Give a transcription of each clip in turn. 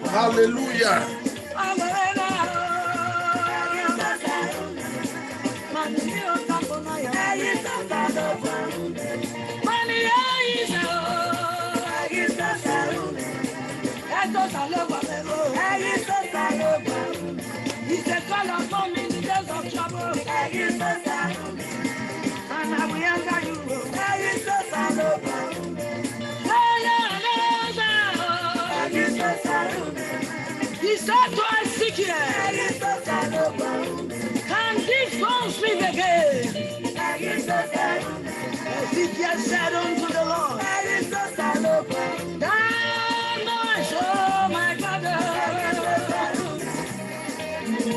Hallelujah. He's a color for me in the days of trouble. And I will answer you. He said to Ezekiel, can these bones live again? Ezekiel said unto the Lord, thou knowest, oh my God,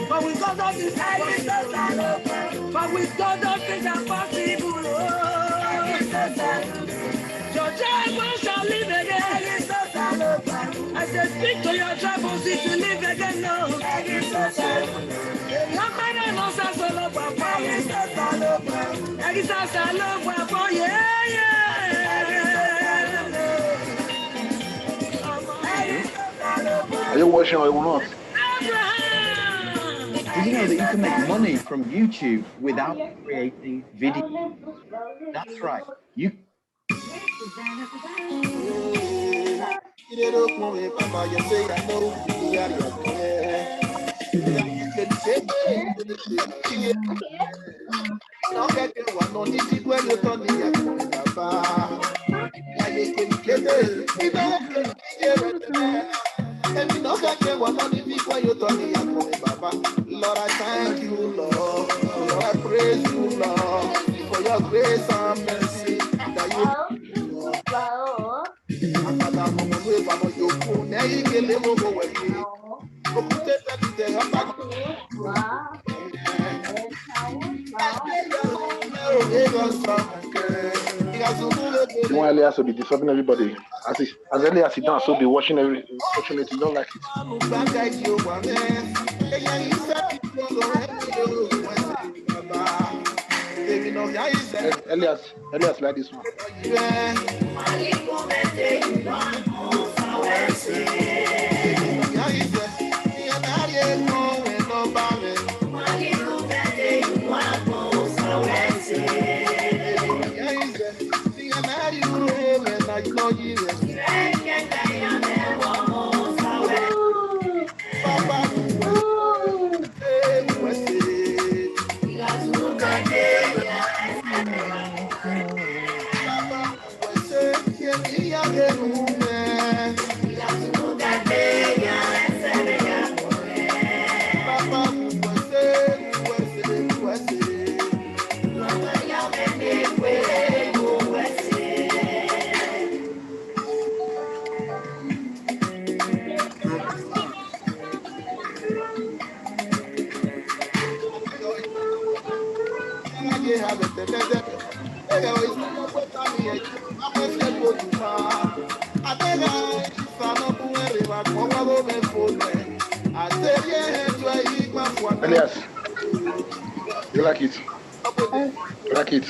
but with God of this impossible, your trouble shall live again. I said, speak to your troubles if you live again now. Are you watching or not? Did you know that you can make money from YouTube without creating video? That's right. You. Lord, I thank you, Lord. Lord, I praise you, Lord, for your grace and mercy that you You want Elias to be disturbing everybody. As Elias sit down, so be watching it. You don't like it. Elias like this one. Elias, you like it? You like it?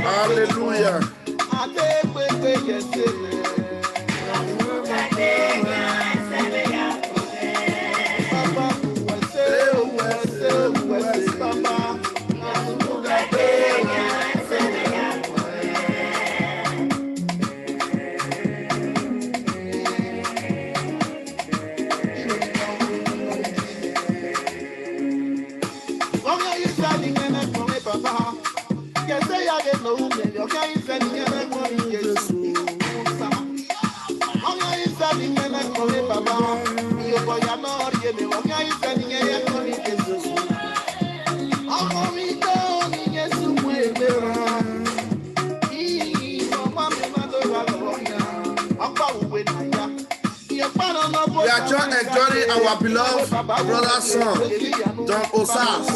Hallelujah. We are just enjoying our beloved brother's son, John Osas.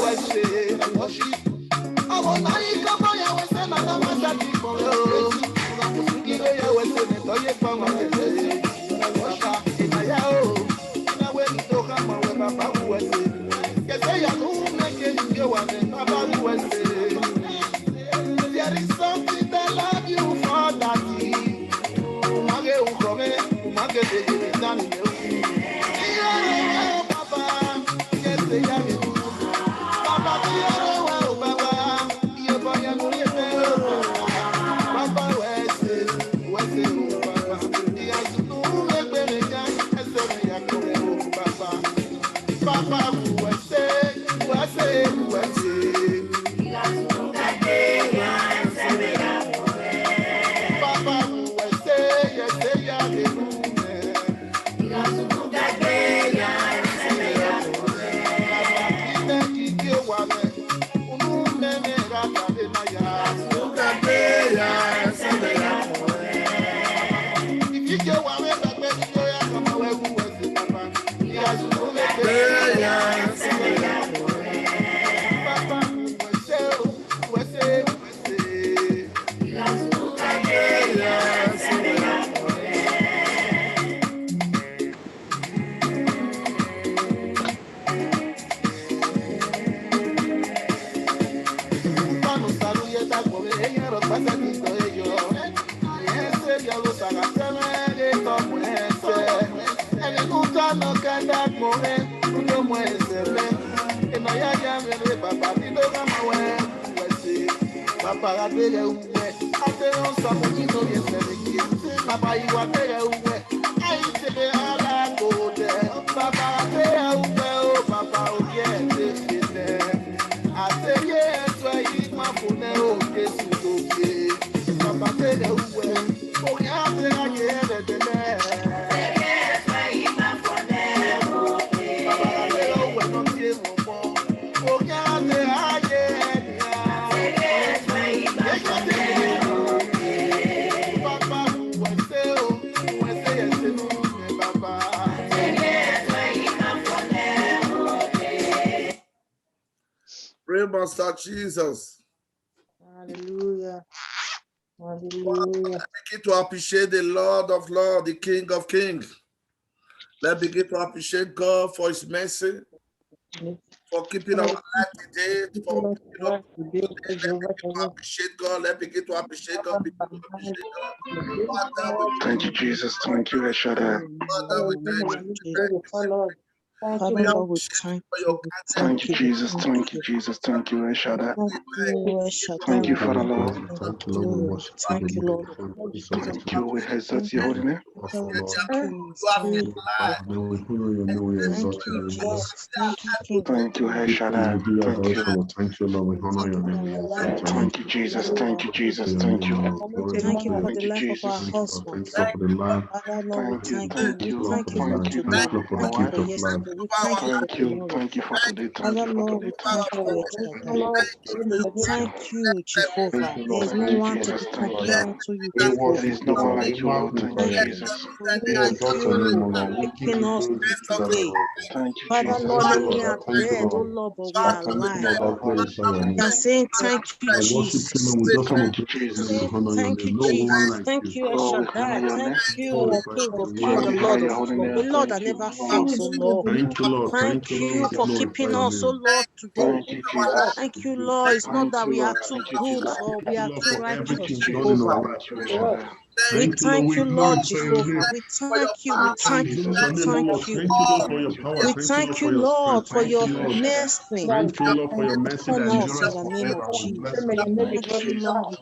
There is something that love you for that. Pray, Master Jesus. Hallelujah. Hallelujah. Let's begin to appreciate the Lord of Lords, the King of Kings. Let's begin to appreciate God for His mercy, for keeping our life today, for appreciate God. Let's begin to appreciate God. Thank you, Jesus. Thank you, Eshada. Father, we thank you. Thank you, Lord, we thank you. Thank you, Jesus. Thank you, Jesus. Thank you, Eshada. Thank you, Father Lord. Thank you, Lord. Thank you, Lord. Thank you. We exalt your holy name. Thank you, Eshada. Thank you. Thank you, Lord. We honor your name. Thank you, Jesus. Thank you, Jesus. Thank you. Thank you Thank you, Jesus. Thank you for the life. Thank you. Thank you. Thank you, Lord, for the life. Thank you Thank you for the for my gift wife. of life. Lord, we thank you for Thank you. tomorrow. Thank you for today. Thank Father, you for Lord, today. we Thank thank you you, for El today. Shaddai. We thank you, Jehovah. Thank There is no you, one to Jesus. be Thank you. compared unto you, There Jehovah. is no one like you, Lord. Thank you, Thank you, Jesus. Jesus. Thank you for waking us today. Thank you, Father, Jesus. Lord, many are dead, oh Lord, but we are alive. We are saying thank you, Jesus. Thank you, Jesus. Saying thank you, Jesus. Thank you, El Lord, we honor Shaddai. your Thank name. you, the King of We Kings, the magnify Lord of your holy Lords, name. the Lord that Thank you. never fails, oh Lord. Thank you for keeping us, oh Lord, today. Thank you, Jesus. Thank you, Lord. It's not Thank that you, we are Lord. too Thank you, good Jesus. or we are too Thank righteous, you, Jesus. Jehovah. Thank you, Shaddai. We thank you, Lord Jehovah. We thank you. We Thank you, thank you. Jesus. We thank you. Thank you. We thank you, Lord, for Thank your you, El Shaddai. mercy upon us in the name of Jesus. Thank Thank you, you, Jesus. Lord.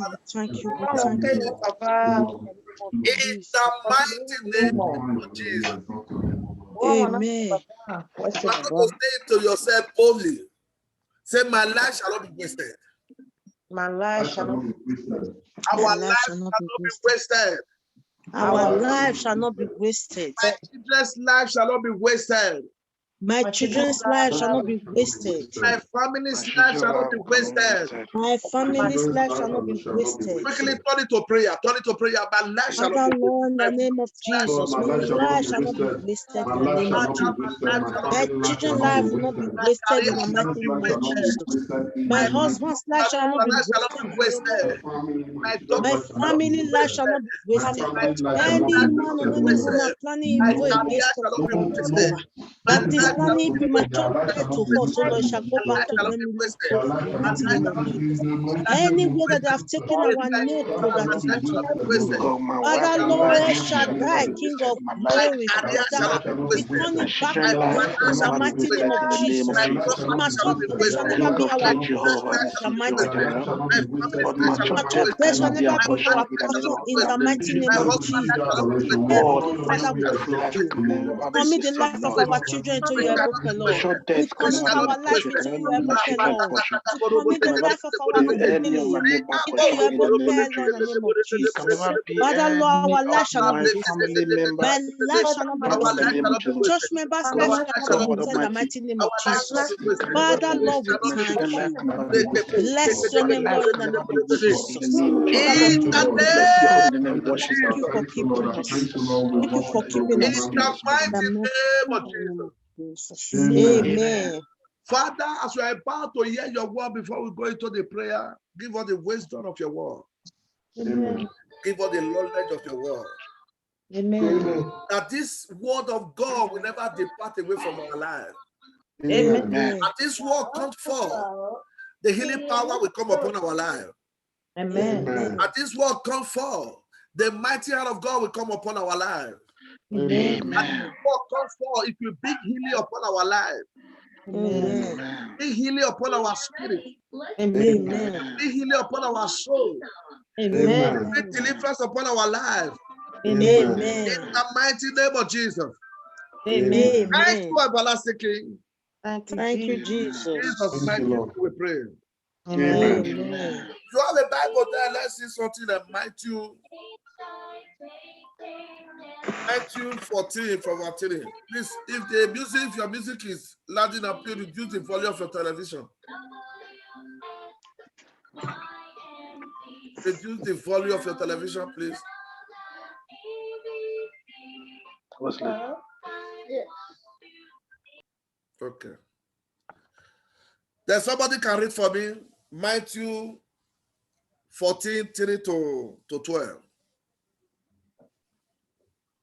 We Thank thank you. you. We thank you. We thank you. Thank you in the name of In Jesus. the mighty name of Jesus. Amen. You are going to say to yourself boldly, say, my life shall not be wasted. My life shall not Our My life life shall not shall be not be wasted. wasted. Our life shall not be wasted. My children's life shall not be wasted. My children's life shall not be wasted. My family's life shall not be wasted. My family's life shall not be wasted. Quickly turn it to prayer. Turn it to prayer. My life shall not Father, be Lord, in the wasted. name of Jesus, my life shall not be wasted in the name of Jesus. My life shall not My be wasted. children's life will not be My wasted career in the shall mighty not be name of wasted. Jesus. My My husband's life shall not be life shall not wasted be in the name of wasted. My my doctor's shall not be family life shall wasted. not be wasted. My children's Any life man shall or not be any woman wasted. planning My evil career against us, shall not be Lord wasted. Jehovah, My that is life shall not planning be premature wasted. death to us, oh Lord, it shall go My back life to shall not them be in wasted. the My mighty life name of shall not be Jesus. wasted. My life shall not be Anywhere that they have wasted. taken All our my name to that is not of you. wasted. God, my wife, Father, my My Lord, life El shall never Shaddai, be King wasted. of My life, my glory, career shall Father, not be we wasted. turn my it back My children's to life them will partner in the shall never not be be mighty name wasted of in wasted. the name of Jesus. My Jesus. property shall not Premature be death shall wasted. never King be of our King, My Jehovah, children's portion I life in the shall not speak be mighty right name wasted. of now. My Jesus. family's Lord, life shall not be Premature death death wasted. shall cannot be our never My be portion our in the grandchildren's name portion shall of not be in the wasted. mighty Jesus. name My of husband's life Jesus. shall not be wasted. God, Heavenly My Father, we my children's full thank life, life you. shall not be can We never be wasted. commit the wasted, life of Lord. our children into your My book, Lord. Premature We death can commit never be my our life portion. into Can never your be my book, children's Lord. portion. We commit the Can never life of our be any of family my neighbor into portion your in the book, name of Lord, in the Jesus. name of Can Jesus. never be Father, Lord, any our of life shall not my be wasted. family member My life shall not be portion in the life wasted. name shall of not be Jesus. Church wasted. members' life Our God, shall life not shall be not be God wasted in the wasted. Almighty, mighty name of Our life shall not Jesus. be it can wasted. never be Father, It Lord, we wasted. shall My not be thank children's life wasted. you. can never be wasted. Bless your My name, life Lord, in can the never name be of wasted in the Jesus. name of Thank you Jesus. for In the keeping We us. bless your holy name and we name of worship Thank you. you Jesus. for keeping Thank you, us. Jesus. Thank you for keeping In us. the mighty The name of name Jesus. of Jesus. Amen. Amen. Father, as we are about to hear your word before we go into the prayer, give us the wisdom of your word. Amen. Give us the knowledge of your word. Amen. That this word of God will never depart away from our life. Amen. Amen. As this word comes forth, the healing power will come upon our life. Amen. Amen. As this word comes forth, the mighty hand of God will come upon our life. Amen. As this word comes forth, it will bring healing upon our life. Amen. Amen. Bring healing upon our spirit. Amen. Amen. Bring healing upon our soul. Amen. Bring deliverance upon our life. In Amen. the mighty name of Jesus. Amen. Thank Amen. you, everlasting King. Thank you, Thank you, Jesus. Jesus' Jesus. mighty name we pray. Amen. Amen. You have a Bible there. Let's see something that Matthew 14 from our 3. Please, if your music is loud enough, please reduce the volume of your television. Reduce the volume of your television, please. Okay. Then somebody can read for me Matthew 14, 3 to 12.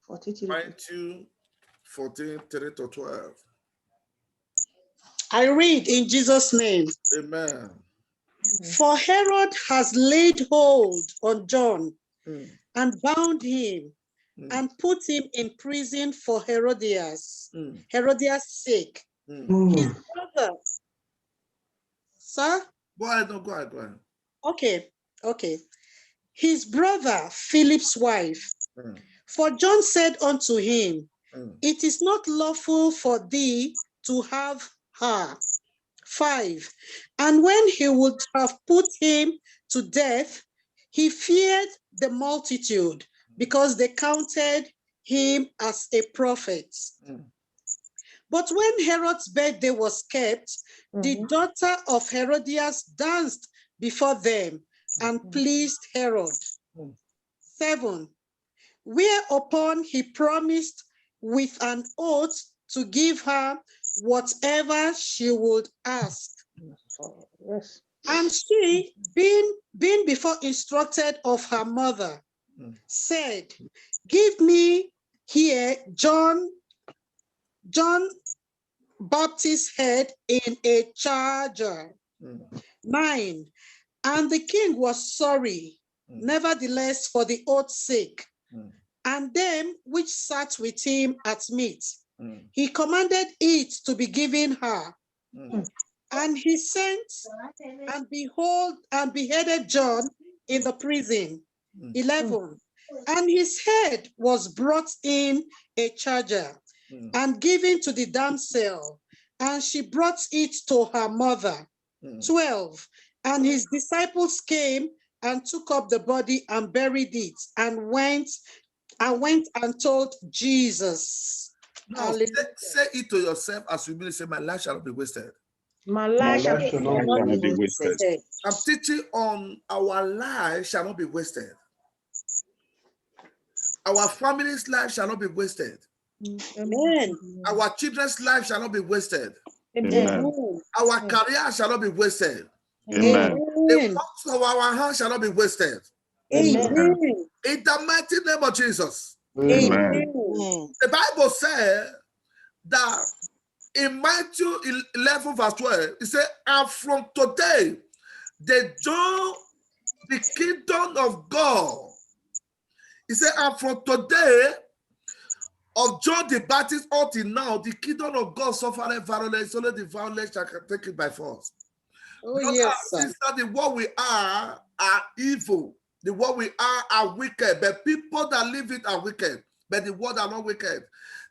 43. Matthew 14, 3 to 12. I read in Jesus' name. Amen. For Herod has laid hold on John and bound him and put him in prison for Herodias' sake. His brother, sir? Go ahead, no, go ahead, go ahead. Okay. His brother, Philip's wife. For John said unto him, it is not lawful for thee to have her. 5. And when he would have put him to death, he feared the multitude because they counted him as a prophet. But when Herod's birthday was kept, the daughter of Herodias danced before them and pleased Herod. 7. Whereupon he promised with an oath to give her whatever she would ask. Yes. And she, being before instructed of her mother, said, give me here John Baptist's head in a charger. 9. And the king was sorry, nevertheless, for the oath's sake, and them which sat with him at meat. He commanded it to be given her. And he sent and beheaded John in the prison. 11. And his head was brought in a charger and given to the damsel, and she brought it to her mother. 12. And his disciples came and took up the body and buried it, and went and told Jesus. Now, say it to yourself as you really say, my life shall not be wasted. My life shall not be wasted. I'm teaching on our life shall not be wasted. Our family's life shall not be wasted. Amen. Our children's life shall not be wasted. Amen. Our career shall not be wasted. Amen. The works of our hands shall not be wasted. Amen. In the mighty name of Jesus. Amen. The Bible says that in Matthew 11 verse 12, it says, and from today, the kingdom of God. He said, and from today, of John the Baptist until now, the kingdom of God suffered violence, only the violence shall take it by force. Oh, yes, sir. The world we are evil. The world we are wicked. But people that live it are wicked. But the world are not wicked.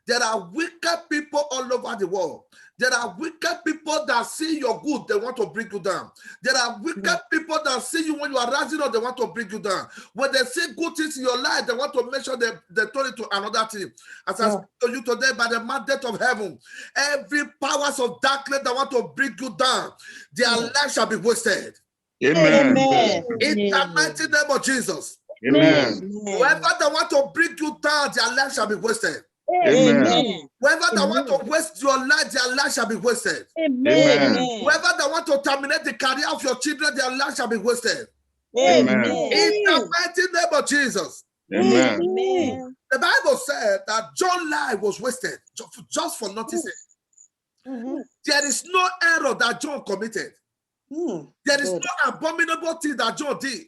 There are wicked people all over the world. There are wicked people that see your good, they want to bring you down. There are wicked people that see you when you are rising up, they want to bring you down. When they see good things in your life, they want to make sure they turn it to another thing. As I speak to you today, by the mandate of heaven, every powers of darkness that want to bring you down, their life shall be wasted. Amen. In the mighty name of Jesus. Amen. Whoever they want to bring you down, their life shall be wasted. Amen. Whoever that want to waste your life, their life shall be wasted. Amen. Whoever that want to terminate the career of your children, their life shall be wasted. Amen. In the mighty name of Jesus. Amen. The Bible said that John's life was wasted just for noticing. There is no error that John committed. There is no abominable thing that John did.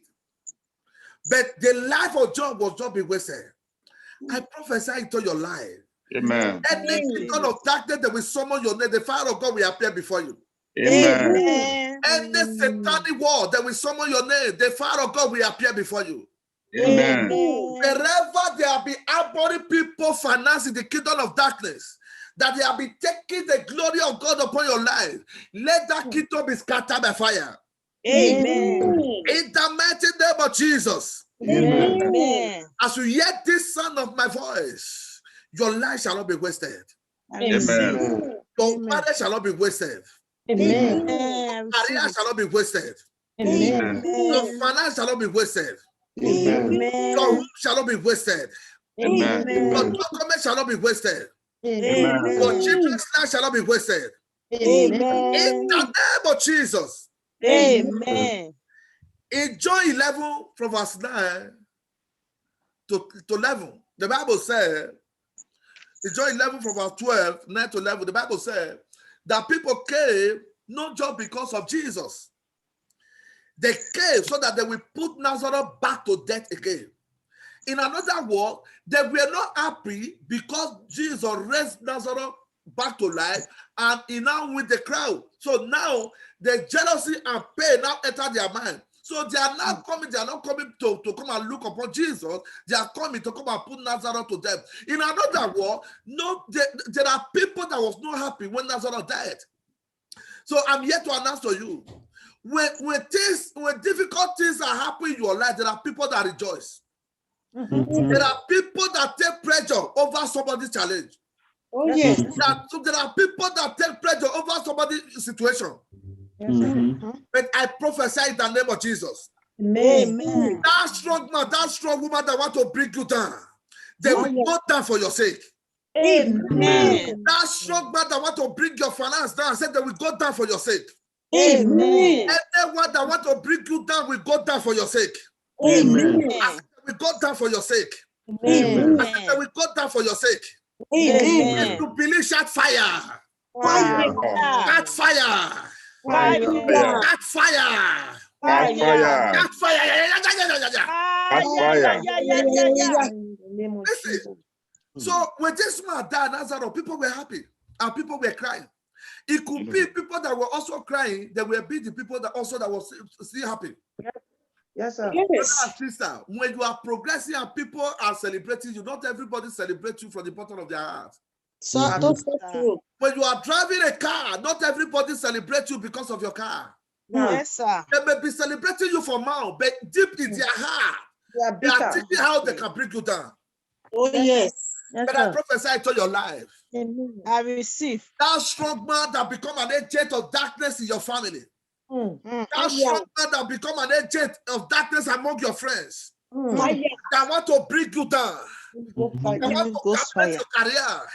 But the life of John was not be wasted. I prophesy into your life. Amen. Any kingdom of darkness that will summon your name, the fire of God will appear before you. Amen. Any satanic wall that will summon your name, the fire of God will appear before you. Amen. Wherever there have been outbound people financing the kingdom of darkness, that they have been taking the glory of God upon your life, let that kingdom be scattered by fire. Amen. In the mighty name of Jesus. Amen. As you hear this sound of my voice, your life shall not be wasted. Amen. Your marriage shall not be wasted. Amen. Your career shall not be wasted. Amen. Your finance shall not be wasted. Amen. Your home shall not be wasted. Amen. Your document shall not be wasted. Amen. Your children's life shall not be wasted. In the name of Jesus. Amen. In John 11, from verse 9 to 11, the Bible said, in John 11, from verse 12, 9 to 11, the Bible said that people came not just because of Jesus. They came so that they will put Nazareth back to death again. In another word, they were not happy because Jesus raised Nazareth back to life and he now with the crowd. So now the jealousy and pain now enter their mind. So they are not coming to come and look upon Jesus. They are coming to come and put Nazareth to death. In another word, there are people that was not happy when Nazareth died. So I'm here to announce to you, when difficult things are happening in your life, there are people that rejoice. There are people that take pressure over somebody's challenge. Oh, yes. So there are people that take pleasure over somebody's situation. But I prophesy in the name of Jesus. Amen. That strong man, that strong woman that want to bring you down, they will go down for your sake. Amen. That strong man that want to bring your finance down, said they will go down for your sake. Amen. Anyone that want to bring you down will go down for your sake. Amen. I said they will go down for your sake. I Amen. said they will go down for your sake. Amen. To believe, shout fire. Fire. Shout fire. Fire. Shout fire. Fire. Shout fire. Listen. So when this man died, Nazareth, people were happy and people were crying. It could be people that were also crying. There will be the people that also that was still happy. Yes, sir. Brother and sister, when you are progressing and people are celebrating you, not everybody celebrates you from the bottom of their heart. So that's so true. When you are driving a car, not everybody celebrates you because of your car. Yes, sir. They may be celebrating you for now, but deep in their heart, they are thinking how they can bring you down. Oh, yes. But I prophesy to your life. I receive. That strong man that become an agent of darkness in your family. That strong man that become an agent of darkness among your friends. That want to bring you down. That want to damage your career.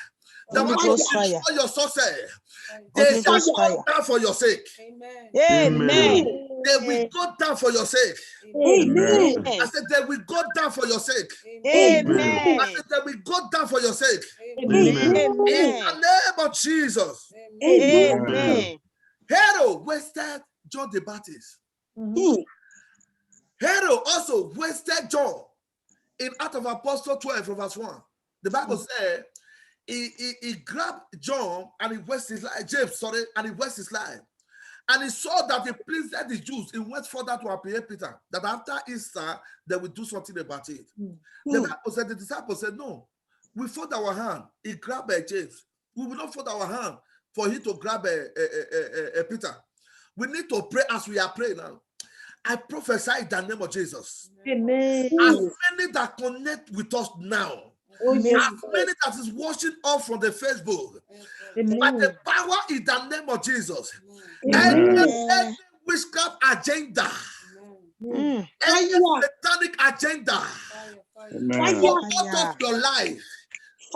That want to destroy your success. They shall go down for your sake. Amen. They will go down for your sake. Amen. I said they will go down for your sake. Amen. I said they will go down for your sake. Amen. In the name of Jesus. Amen. Herod wasted John the Baptist. Herod also wasted John in Acts of Apostles 12 verse 1. The Bible said he grabbed John and he wasted his life, James, sorry, and he wasted his life. And he saw that it pleased the Jews. He went further to appear Peter, that after Easter, they will do something about it. The Bible said, the disciples said, no, we fold our hand. He grabbed James. We will not fold our hand for him to grab Peter. We need to pray as we are praying now. I prophesy in the name of Jesus. Amen. As many that connect with us now, as many that is watching us from the Facebook, by the power in the name of Jesus, any witchcraft agenda, any satanic agenda, to cut off your life,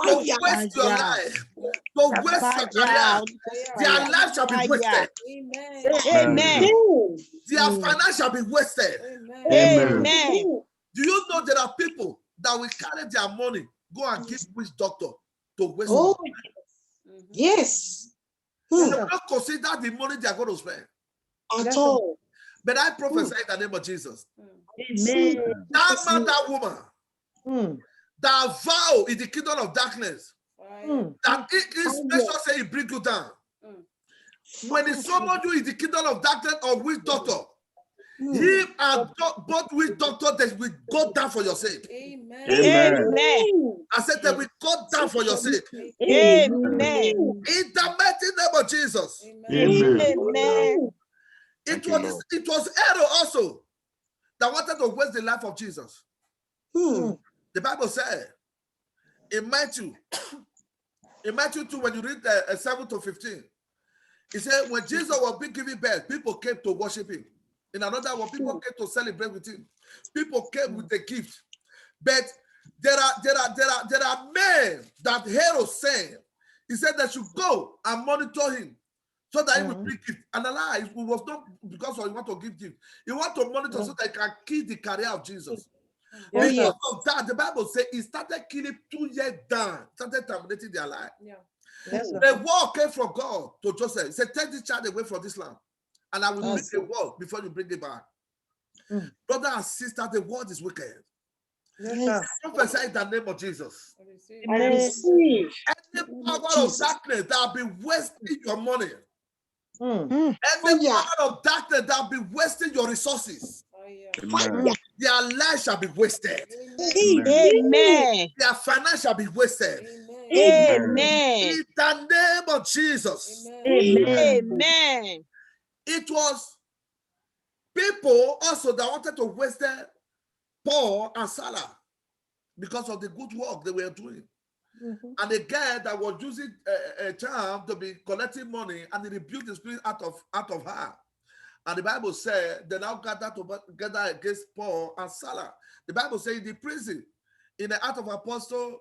to waste your life, to waste your career, their life shall be wasted. Amen. Their finance shall be wasted. Amen. Do you know there are people that will carry their money, go and give witch doctor to waste it? Yes. They will not consider the money they are going to spend. At all. But I prophesy in the name of Jesus. Amen. That man, that woman, that vow in the kingdom of darkness, that it is special say he bring you down. When he summoned you in the kingdom of darkness or witch doctor, him and both witch doctor, they will go down for your sake. Amen. I said they will go down for your sake. Amen. In the mighty name of Jesus. Amen. It was Herod also that wanted to waste the life of Jesus. The Bible said in Matthew 2, when you read 7 to 15, it said when Jesus was being given birth, people came to worship him. In another one, people came to celebrate with him. People came with the gift. But there are men that Herod sent. He said they should go and monitor him so that he will bring gift. And Allah, it was not because he want to give gift. He want to monitor so that he can kill the career of Jesus. Because of that, the Bible says he started killing 2 years down, started terminating their life. The word came from God to Joseph. He said, take this child away from this land, and I will bring a word before you bring it back. Brother and sister, the word is wicked. Prophesy in the name of Jesus. I receive. Any power of darkness that have been wasting your money, any power of darkness that have been wasting your resources, their life shall be wasted. Amen. Their finance shall be wasted. Amen. In the name of Jesus. Amen. It was people also that wanted to waste Paul and Salah because of the good work they were doing. And a girl that was using a charm to be collecting money, and he rebuked the spirit out of her. And the Bible said they now gathered together against Paul and Silas. The Bible says in the prison, in the Acts of Apostles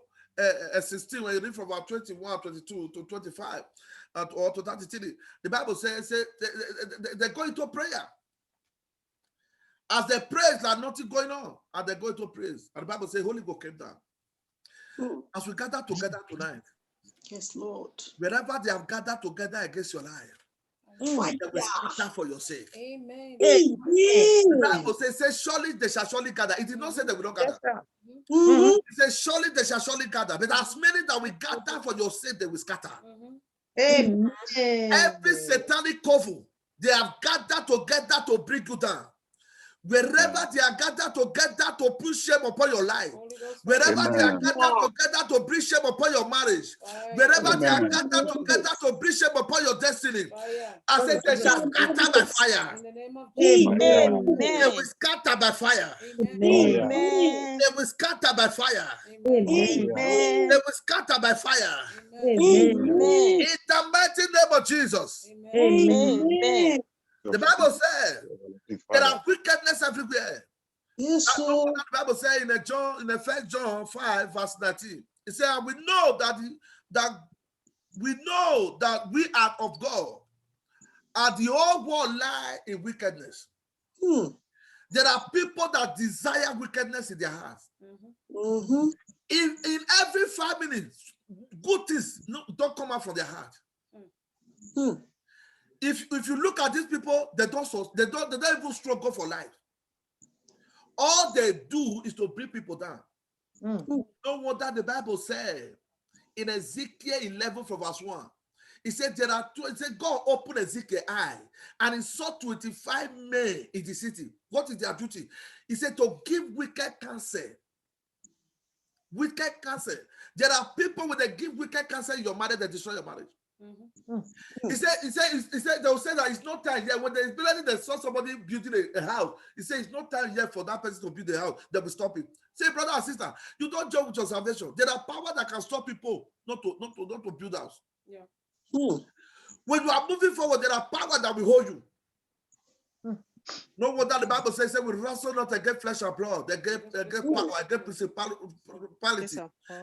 16, when you read from about 21, 22 to 25, or to 33, the Bible says they go into prayer. As they praise, there's nothing going on. And they go into praise. And the Bible says Holy Ghost came down. As we gather together tonight, yes, Lord, wherever they have gathered together against your life, they will scatter for your sake. Amen. The Bible says, surely they shall surely gather. It did not say they will not gather. It says, surely they shall surely gather. But as many that will gather for your sake, they will scatter. amen. Every satanic coven, they have gathered together to bring you down. Wherever they are gathered together to put shame upon your life, wherever they are gathered together to bring shame upon your marriage, wherever they are gathered together to bring shame upon your destiny, I said they shall scatter by fire. Amen. They will scatter by fire. Amen. They will scatter by fire. Amen. They will scatter by fire. Amen. In the mighty name of Jesus. Amen. The Bible says there are wickedness everywhere. Yes, That's not Lord. what the Bible says in the 1 John 5, verse 19. It says, we know that we are of God, and the whole world lie in wickedness. There are people that desire wickedness in their hearts. In every family, good things don't come out from their heart. If you look at these people, they don't even struggle for life. All they do is to bring people down. No wonder the Bible said in Ezekiel 11 from verse 1, it said God opened Ezekiel's eye and he saw 25 men in the city. What is their duty? He said to give wicked counsel. Wicked counsel. There are people when they give wicked counsel in your marriage, they destroy your marriage. He said they will say that it's not time yet. When they saw somebody building a house, he said it's not time yet for that person to build a house. They will stop it. Say, brother and sister, you don't joke with your salvation. There are power that can stop people not to build a house. When you are moving forward, there are power that will hold you. No wonder the Bible says we wrestle not against flesh and blood, against power, against principality,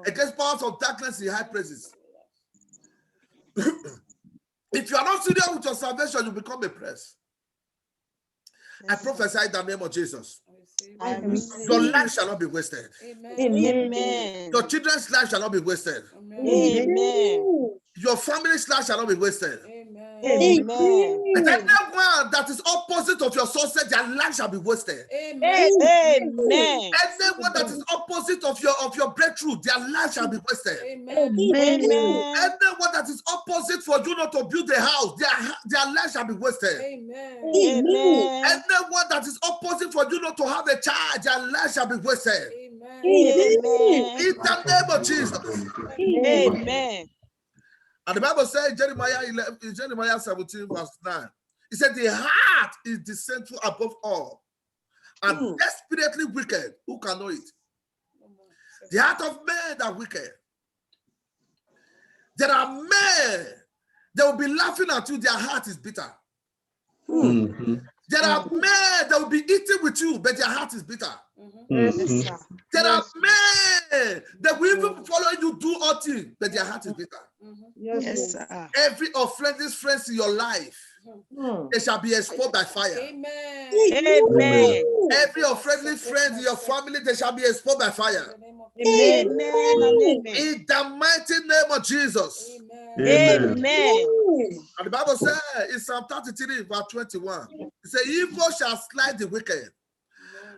against powers of darkness in high places. If you are not serious with your salvation, you become a press. I prophesy in the name of Jesus. Your life shall not be wasted. Amen. Your children's life shall not be wasted. Amen. Your family's life shall not be wasted. Amen. And anyone that is opposite of your success, their life shall be wasted. Amen. Anyone that is opposite of your breakthrough, their life shall be wasted. Amen. Anyone that is opposite for you not to build a house, their life shall be wasted. Amen. Anyone that is opposite for you not to have a child, their life shall be wasted. Amen. In the name of Jesus. Amen. And the Bible says in Jeremiah 17, verse 9, it said, the heart is deceitful above all and desperately wicked. Who can know it? The heart of men are wicked. There are men, they will be laughing at you, their heart is bitter. There are men that will be eating with you, but their heart is bitter. There are men that will even follow you, do all things, but their heart is bitter. Yes, sir. Every offending friends in your life, they shall be exposed by fire. Amen. Every offending friend in your family, they shall be exposed by fire. Amen. In the mighty name of Jesus. Amen. And the Bible says in Psalm 33, verse 21, it says, evil shall slay the wicked,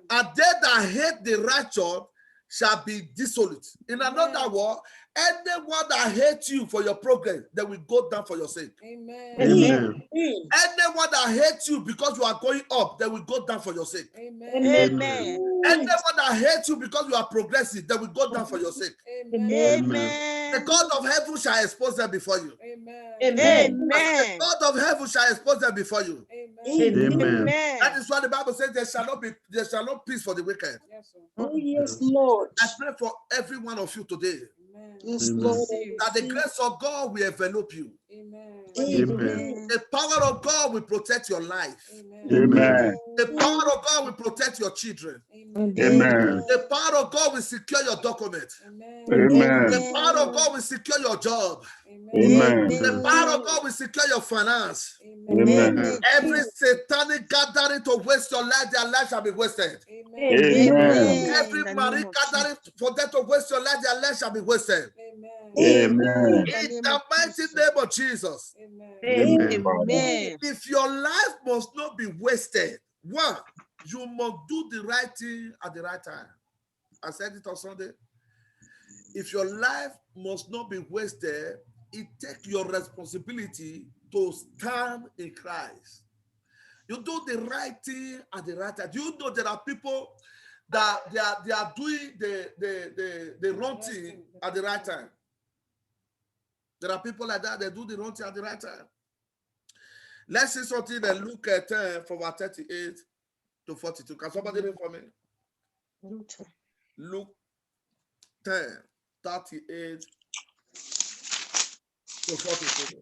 and they that hate the righteous shall be desolate. In another word, anyone that hates you for your progress, they will go down for your sake. Anyone that hates you because you are going up, they will go down for your sake. Anyone that hates you because you are progressing, they will go down for your sake. The God of heaven shall expose them before you. The God of heaven shall expose them before you. That is why the Bible says there shall not peace for the wicked. Oh, yes, Lord. I pray for every one of you today. Yes, Lord. That the grace of God will envelop you. Amen. The power of God will protect your life. Amen. The power of God will protect your children. Amen. The power of God will secure your document. Amen. The power of God will secure your job. Amen. The power of God will secure your finance. Amen. Every satanic gathering to waste your life, their life shall be wasted. Amen. Every marine gathering for them to waste your life, their life shall be wasted. Amen. In the mighty name of Jesus. Amen. If your life must not be wasted, one, you must do the right thing at the right time. I said it on Sunday. If your life must not be wasted, it takes your responsibility to stand in Christ. You do the right thing at the right time. You know there are people that they are doing the wrong thing at the right time. There are people like that, they do the wrong thing at the right time. Let's see something in Luke 10 from 38 to 42. Can somebody read for me? Luke 10, 38 to 42.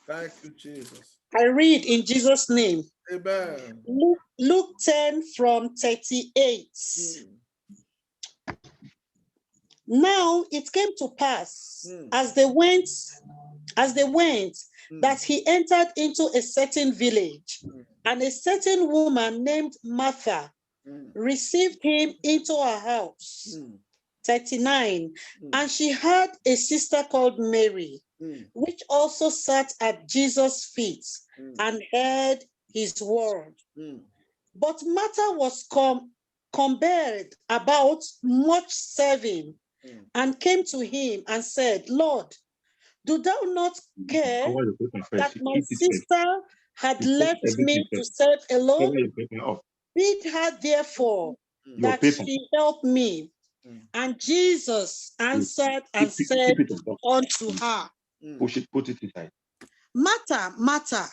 Thank you, Jesus. I read in Jesus' name. Amen. Luke 10 from 38. Now it came to pass as they went, that he entered into a certain village, and a certain woman named Martha received him into her house. 39. And she had a sister called Mary, which also sat at Jesus' feet and heard his word. But Martha was cumbered about much serving, and came to him and said, Lord, do thou not care that my sister had left me to serve alone? Bid her therefore that she help me. And Jesus answered and said unto her, Put it inside. Martha, Martha,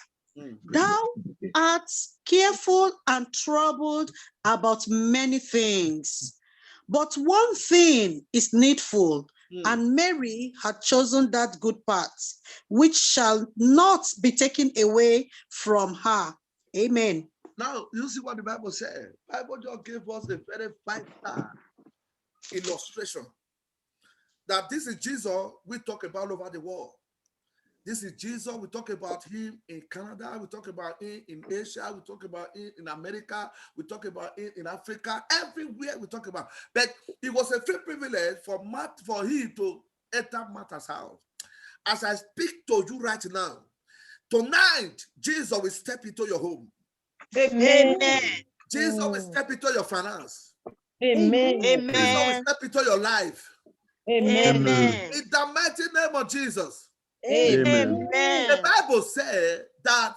thou art careful and troubled about many things, but one thing is needful, and Mary had chosen that good part, which shall not be taken away from her. Amen. Now, you see what the Bible said. The Bible just gave us a very vital illustration that this is Jesus we talk about all over the world. This is Jesus. We talk about him in Canada. We talk about him in Asia. We talk about him in America. We talk about him in Africa. Everywhere we talk about. But it was a free privilege for him to enter Martha's house. As I speak to you right now, tonight, Jesus will step into your home. Amen. Jesus will step into your finance. Amen. Jesus will step into your life. Amen. In the mighty name of Jesus. Amen. The Bible said that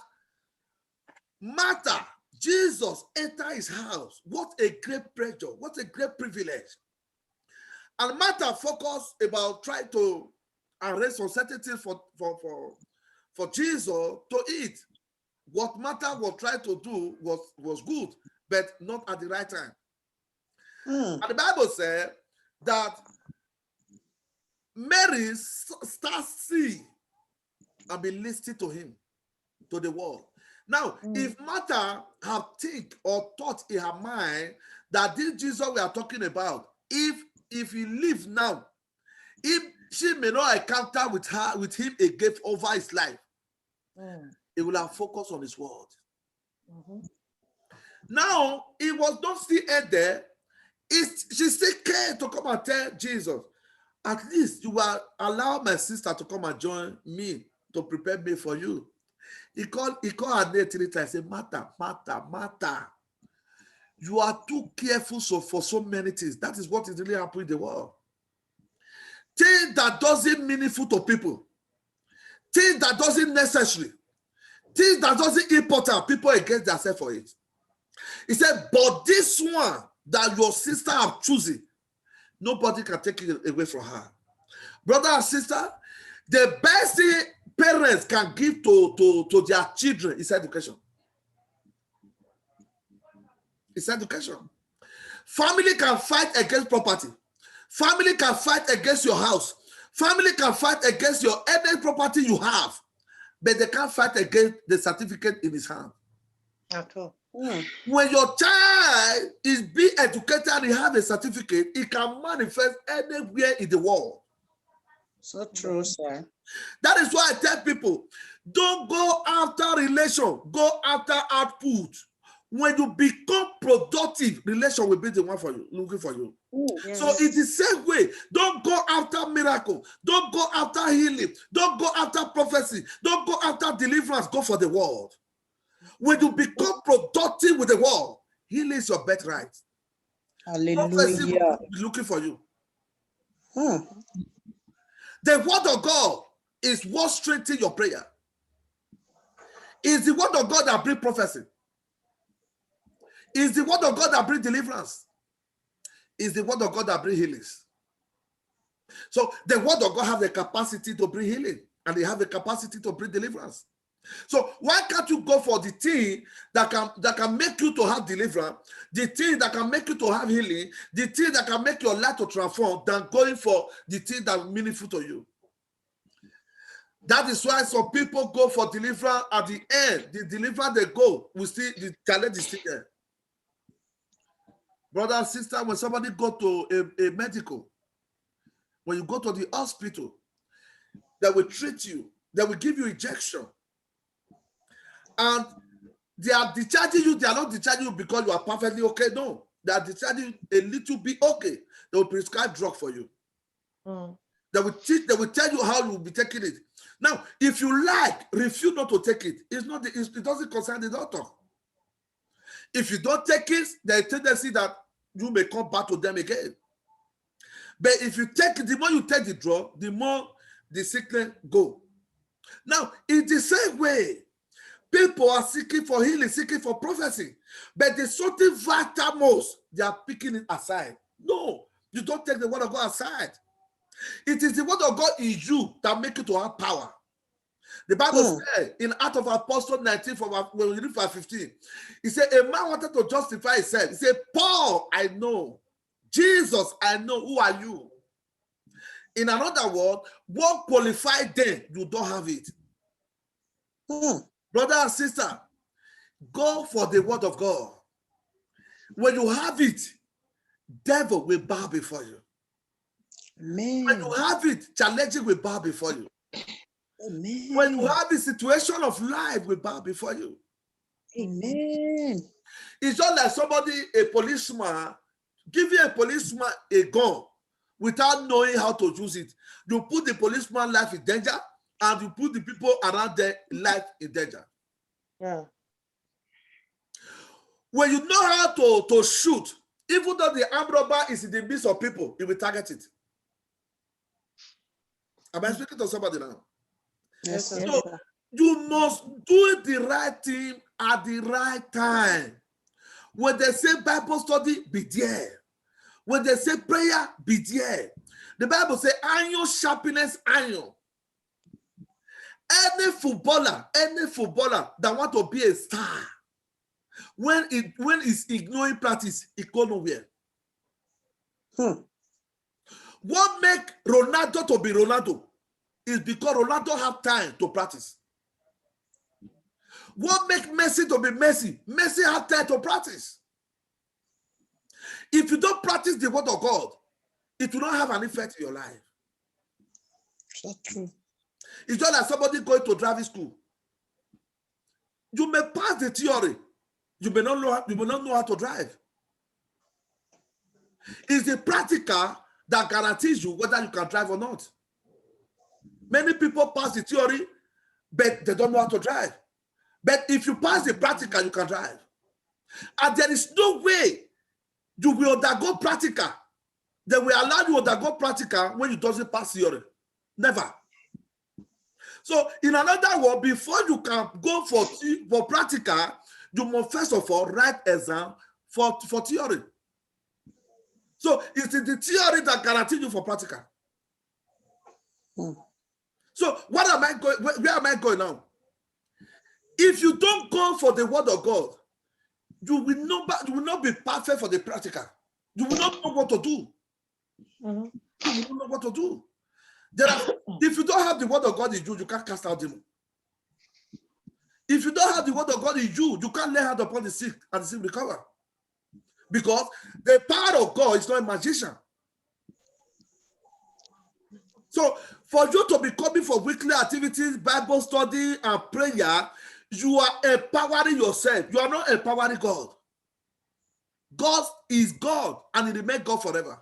Martha, Jesus entered his house. What a great pleasure. What a great privilege. And Martha focused about trying to arrange some certain things for Jesus to eat. What Martha was trying to do was good, but not at the right time. And the Bible said that Mary starts seeing and be listening to him, to the world. Now, if Martha have think or thought in her mind that this Jesus we are talking about, if he lives now, if she may not encounter with him again over his life, he will have focused on his word. Now, it was not still end there. She still came to come and tell Jesus, at least you will allow my sister to come and join me to prepare me for you. He called her name 3 times and said, Martha, Martha, Martha. You are too careful for so many things. That is what is really happening in the world. Things that doesn't meaningful to people. Things that doesn't necessary. Things that doesn't important. People against themselves for it. He said, but this one that your sister have chosen, nobody can take it away from her. Brother and sister, the best thing parents can give to their children is education. It's education. Family can fight against property. Family can fight against your house. Family can fight against your any property you have, but they can't fight against the certificate in his hand. At all. When your child is being educated and he has a certificate, it can manifest anywhere in the world. So true, sir. That is why I tell people, don't go after relation, go after output. When you become productive, relation will be the one for you, looking for you. Yes. So it's the same way. Don't go after miracle. Don't go after healing. Don't go after prophecy. Don't go after deliverance. Go for the world. When you become productive with the world, healing is your birthright. Prophecy Hallelujah. will be looking for you. Hmm. The word of God is what strengthens your prayer. It's the word of God that brings prophecy. It's the word of God that brings deliverance. It's the word of God that brings healings. So the word of God has the capacity to bring healing, and they have the capacity to bring deliverance. So why can't you go for the thing that can make you to have deliverance, the thing that can make you to have healing, the thing that can make your life to transform, than going for the thing that is meaningful to you? That is why some people go for deliverance. At the end, the deliverance they go, we see the challenge is still there. Brother and sister, when somebody go to a medical, when you go to the hospital, they will treat you, they will give you injection. And they are discharging you, they are not discharging you because you are perfectly okay. No, they are discharging you a little bit okay. They will prescribe drug for you. They will tell you how you will be taking it. Now, if you refuse not to take it, it doesn't concern the doctor. If you don't take it, there's a tendency that you may come back to them again. But if you take it, the more you take the drug, the more the sickness go. Now, in the same way, people are seeking for healing, seeking for prophecy, but there's something vital most, they are picking it aside. No, you don't take the word of God aside. It is the word of God in you that makes you to have power. The Bible says in Acts of Apostles 19, when we read verse 15, he said, a man wanted to justify himself. He said, Paul, I know. Jesus, I know. Who are you? In another word, what qualified them, you don't have it. Brother and sister, go for the word of God. When you have it, devil will bow before you. Amen. When you have it, challenging will bow before you. Amen. When you have the situation of life, will bow before you. Amen. It's just like somebody, a policeman, giving a policeman a gun without knowing how to use it. You put the policeman's life in danger, and you put the people around their life in danger. Yeah. When you know how to shoot, even though the armed robber is in the midst of people, you will target it. Am I speaking to somebody now? Yes, sir. So you must do the right thing at the right time. When they say Bible study, be there. When they say prayer, be there. The Bible says iron sharpness iron. Any footballer that want to be a star, when it's ignoring practice, it go nowhere. What make Ronaldo to be Ronaldo is because Ronaldo have time to practice. What make Messi to be Messi? Messi have time to practice. If you don't practice the word of God, it will not have an effect in your life. So true. It's just like somebody going to driving school. You may pass the theory, you may not know how to drive. It's the practical that guarantees you whether you can drive or not. Many people pass the theory, but they don't know how to drive. But if you pass the practical, you can drive. And there is no way you will undergo practical. They will allow you to undergo practical when you doesn't pass theory. Never. So in another word, before you can go for practical, you must first of all write exam for theory. So it's the theory that guarantees you for practical. So where am I going now? If you don't go for the word of God, you will not be perfect for the practical. You will not know what to do. Mhm. You will not know what to do. If you don't have the word of God in you, you can't cast out demons. If you don't have the word of God in you, you can't lay hand upon the sick and the sick recover. Because the power of God is not a magician. So for you to be coming for weekly activities, Bible study, and prayer, you are empowering yourself. You are not empowering God. God is God, and He remains God forever.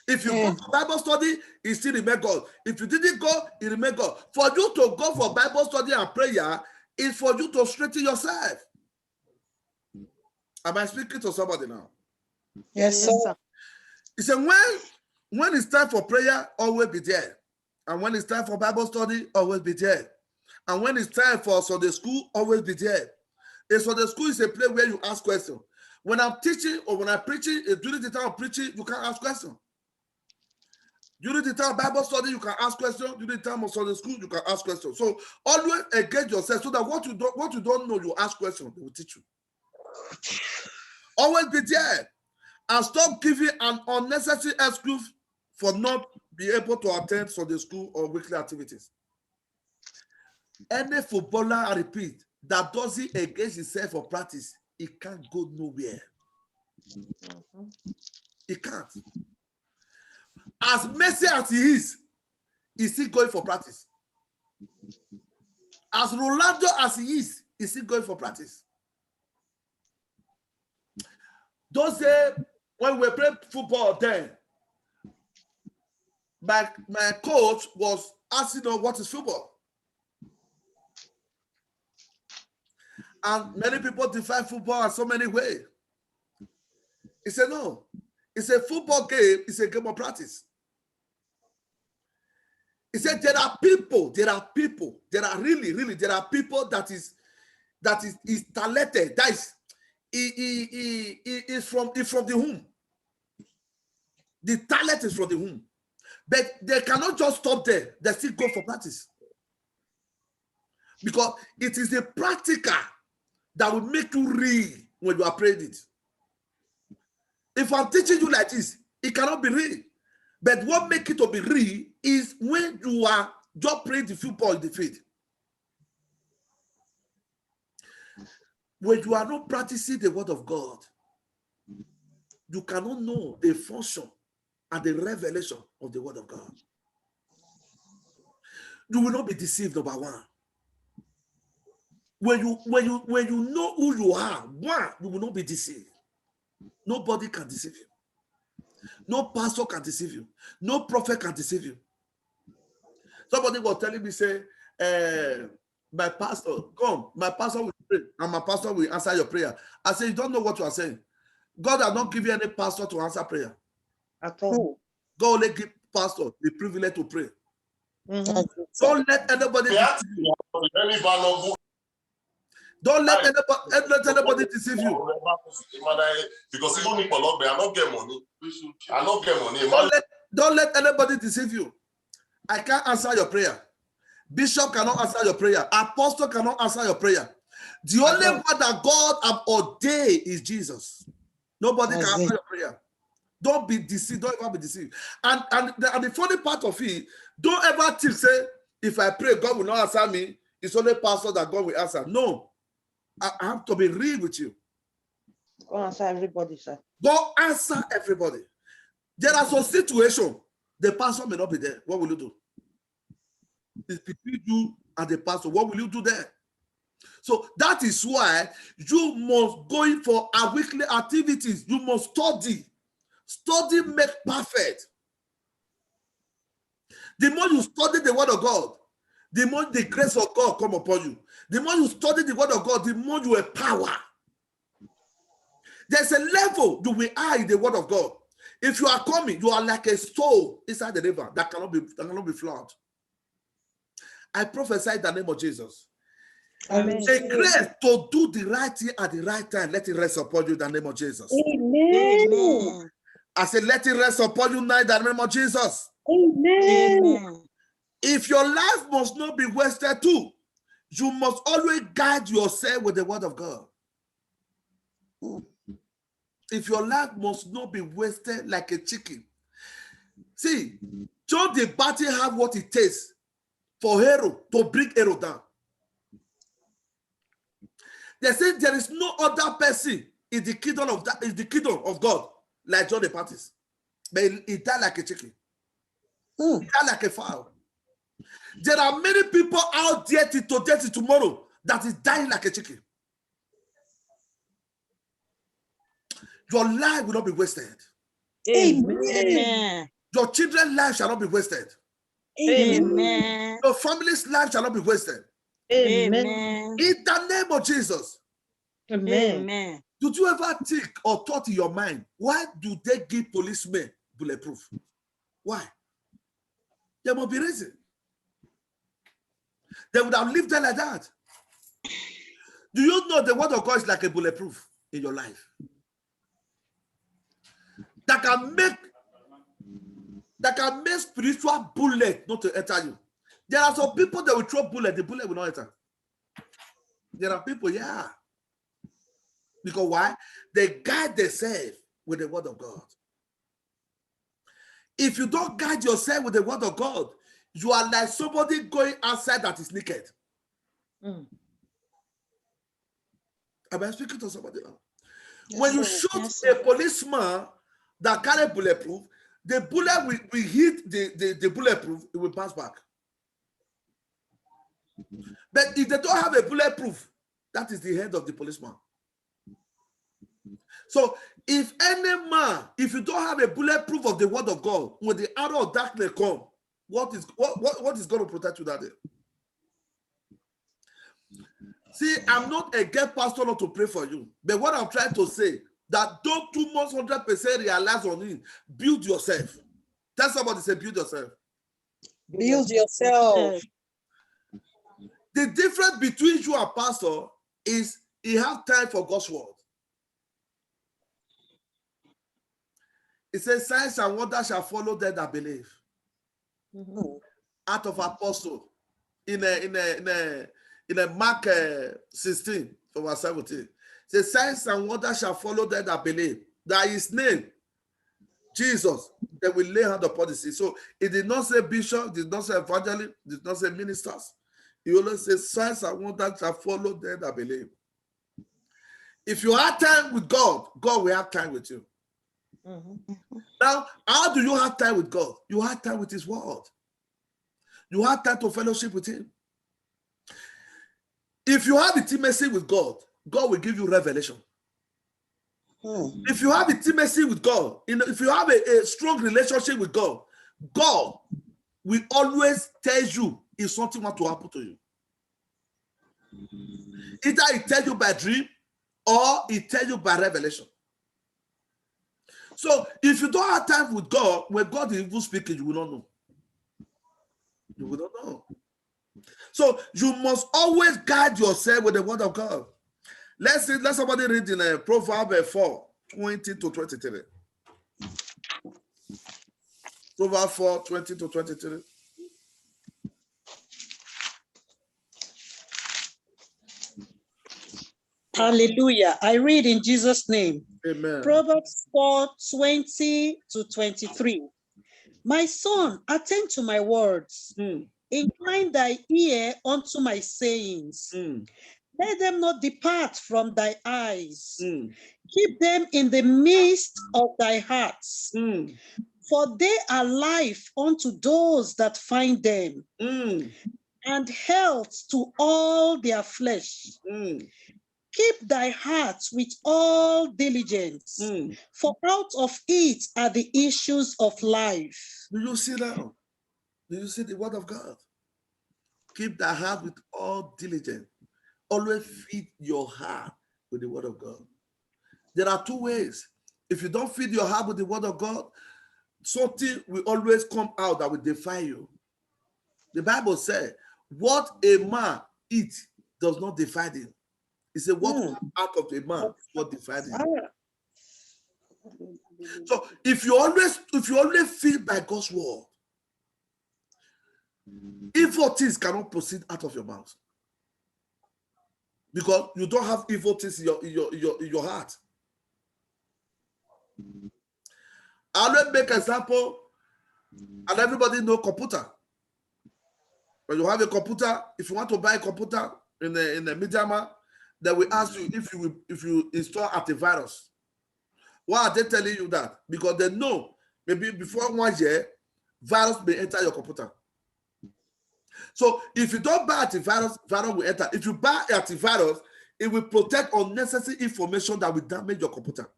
If you go for Bible study, He still remains God. If you didn't go, He remains God. For you to go for Bible study and prayer is for you to strengthen yourself. Am I speaking to somebody now? Yes, sir. He said, when it's time for prayer, always be there. And when it's time for Bible study, always be there. And when it's time for Sunday school, always be there. A Sunday school is a place where you ask questions. When I'm teaching or when I'm preaching, during the time of preaching, you can ask questions. During the time of Bible study, you can ask questions. During the time of Sunday school, you can ask questions. So always engage yourself so that what you don't know, you ask questions. They will teach you. Always be there. And stop giving an unnecessary excuse for not being able to attend Sunday school or weekly activities. Any footballer, I repeat, that doesn't engage himself for practice, he can't go nowhere. He can't. As messy as he is, he's still going for practice. As Ronaldo as he is, he's still going for practice. Don't say, when we play football then, my coach was asking us what is football. And many people define football in so many ways. He said, no, it's a football game, it's a game of practice. He said, there are people that is talented, that is, he is from the womb. The talent is from the womb. But they cannot just stop there. They still go for practice. Because it is the practical that will make you real when you are praying it. If I'm teaching you like this, it cannot be real. But what makes it to be real is when you are just praying the football in the field. When you are not practicing the word of God, you cannot know the function and the revelation of the word of God. You will not be deceived, number one. When you know who you are, one, you will not be deceived. Nobody can deceive you. No pastor can deceive you. No prophet can deceive you. Somebody was telling me, say, my pastor will pray, and my pastor will answer your prayer. I say, you don't know what you are saying. God has not given you any pastor to answer prayer. At all. God only give pastor the privilege to pray. Mhm. Don't let anybody deceive you. Don't let anybody deceive you. Because even if I not get money, I not get money. Don't let anybody deceive you. I can't answer your prayer. Bishop cannot answer your prayer. Apostle cannot answer your prayer. The only one that God has ordained is Jesus. Nobody can answer your prayer. Don't be deceived. Don't ever be deceived. And the funny part of it, don't ever think, say, if I pray, God will not answer me. It's only pastor that God will answer. No. I have to be real with you. Go answer everybody, sir. Go answer everybody. There are some situations, the pastor may not be there. What will you do? It's between you and the pastor. What will you do there? So that is why you must go in for our weekly activities. You must study. Study make perfect. The more you study the word of God, the more the grace of God come upon you. The more you study the word of God, the more you empower. There's a level you will are in the word of God. If you are coming, you are like a soul inside the river that cannot be flowed. I prophesy in the name of Jesus. Amen. The grace to do the right thing at the right time, let it rest upon you in the name of Jesus. Amen. I said, let it rest upon you now in the name of Jesus. Amen. If your life must not be wasted too, you must always guide yourself with the word of God. If your life must not be wasted like a chicken. See, John the Baptist have what it takes for Herod to bring Herod down. They say there is no other person in the kingdom of God like John the Baptist. But he died like a chicken. He died like a fowl. There are many people out there today to tomorrow that is dying like a chicken. Your life will not be wasted. Amen. Your children's life shall not be wasted. Amen. Your family's life shall not be wasted. Amen. In the name of Jesus. Amen. Did you ever think or thought in your mind, why do they give policemen bulletproof? Why? There must be a reason. They would have lived there like that. Do you know the word of God is like a bulletproof in your life? That can make spiritual bullet not to enter you. There are some people that will throw bullet, the bullet will not enter. There are people, yeah. Because why? They guide themselves with the word of God. If you don't guide yourself with the word of God, you are like somebody going outside that is naked. Am I speaking to somebody now? Yes, When you sir. shoot Yes, a sir. policeman that carry bulletproof, the bullet will hit the bulletproof, it will pass back. But if they don't have a bulletproof, that is the head of the policeman. So if any man, if you don't have a bulletproof of the word of God, when the arrow of darkness come, what is going to protect you that day? See, I'm not a get pastor not to pray for you, but what I'm trying to say, that don't too much 100% realize on it. Build yourself. Tell somebody, say, build yourself. Build yourself. The difference between you and pastor is he have time for God's word. It says, signs and wonders shall follow them that believe. Out of apostle in a Mark 16 verse 17. It says, signs and wonders shall follow them that believe. That his name, Jesus, they will lay hand upon the sick. So it did not say bishop, did not say evangelist, did not say ministers. He only says signs and wonders shall follow them that believe. If you have time with God, God will have time with you. Now, how do you have time with God? You have time with his word. You have time to fellowship with him. If you have intimacy with God, God will give you revelation. If you have intimacy with God, if you have a strong relationship with God, God will always tell you if something wants to happen to you. Either he tells you by dream or he tells you by revelation. So if you don't have time with God, when God is even speaking, you will not know. You will not know. So you must always guide yourself with the word of God. Let somebody read in Proverbs 4, 20 to 23. Proverbs 4, 20 to 23. Hallelujah. I read in Jesus' name. Amen. Proverbs 4, 20 to 23. My son, attend to my words. Incline thy ear unto my sayings. Let them not depart from thy eyes. Keep them in the midst of thy hearts. For they are life unto those that find them, and health to all their flesh. Keep thy heart with all diligence, for out of it are the issues of life. Do you see that? Do you see the word of God? Keep thy heart with all diligence. Always feed your heart with the word of God. There are two ways. If you don't feed your heart with the word of God, something will always come out that will defy you. The Bible says, what a man eats does not defy him. It says, what comes out of a man, what defies him. So if you always feed by God's word, evil things cannot proceed out of your mouth. Because you don't have evil things in your heart. I always make example, and everybody know computer. When you have a computer, if you want to buy a computer in the Media Markt, they will ask you if you install antivirus. Why are they telling you that? Because they know maybe before 1 year, virus may enter your computer. So if you don't buy antivirus, virus will enter. If you buy antivirus, it will protect unnecessary information that will damage your computer.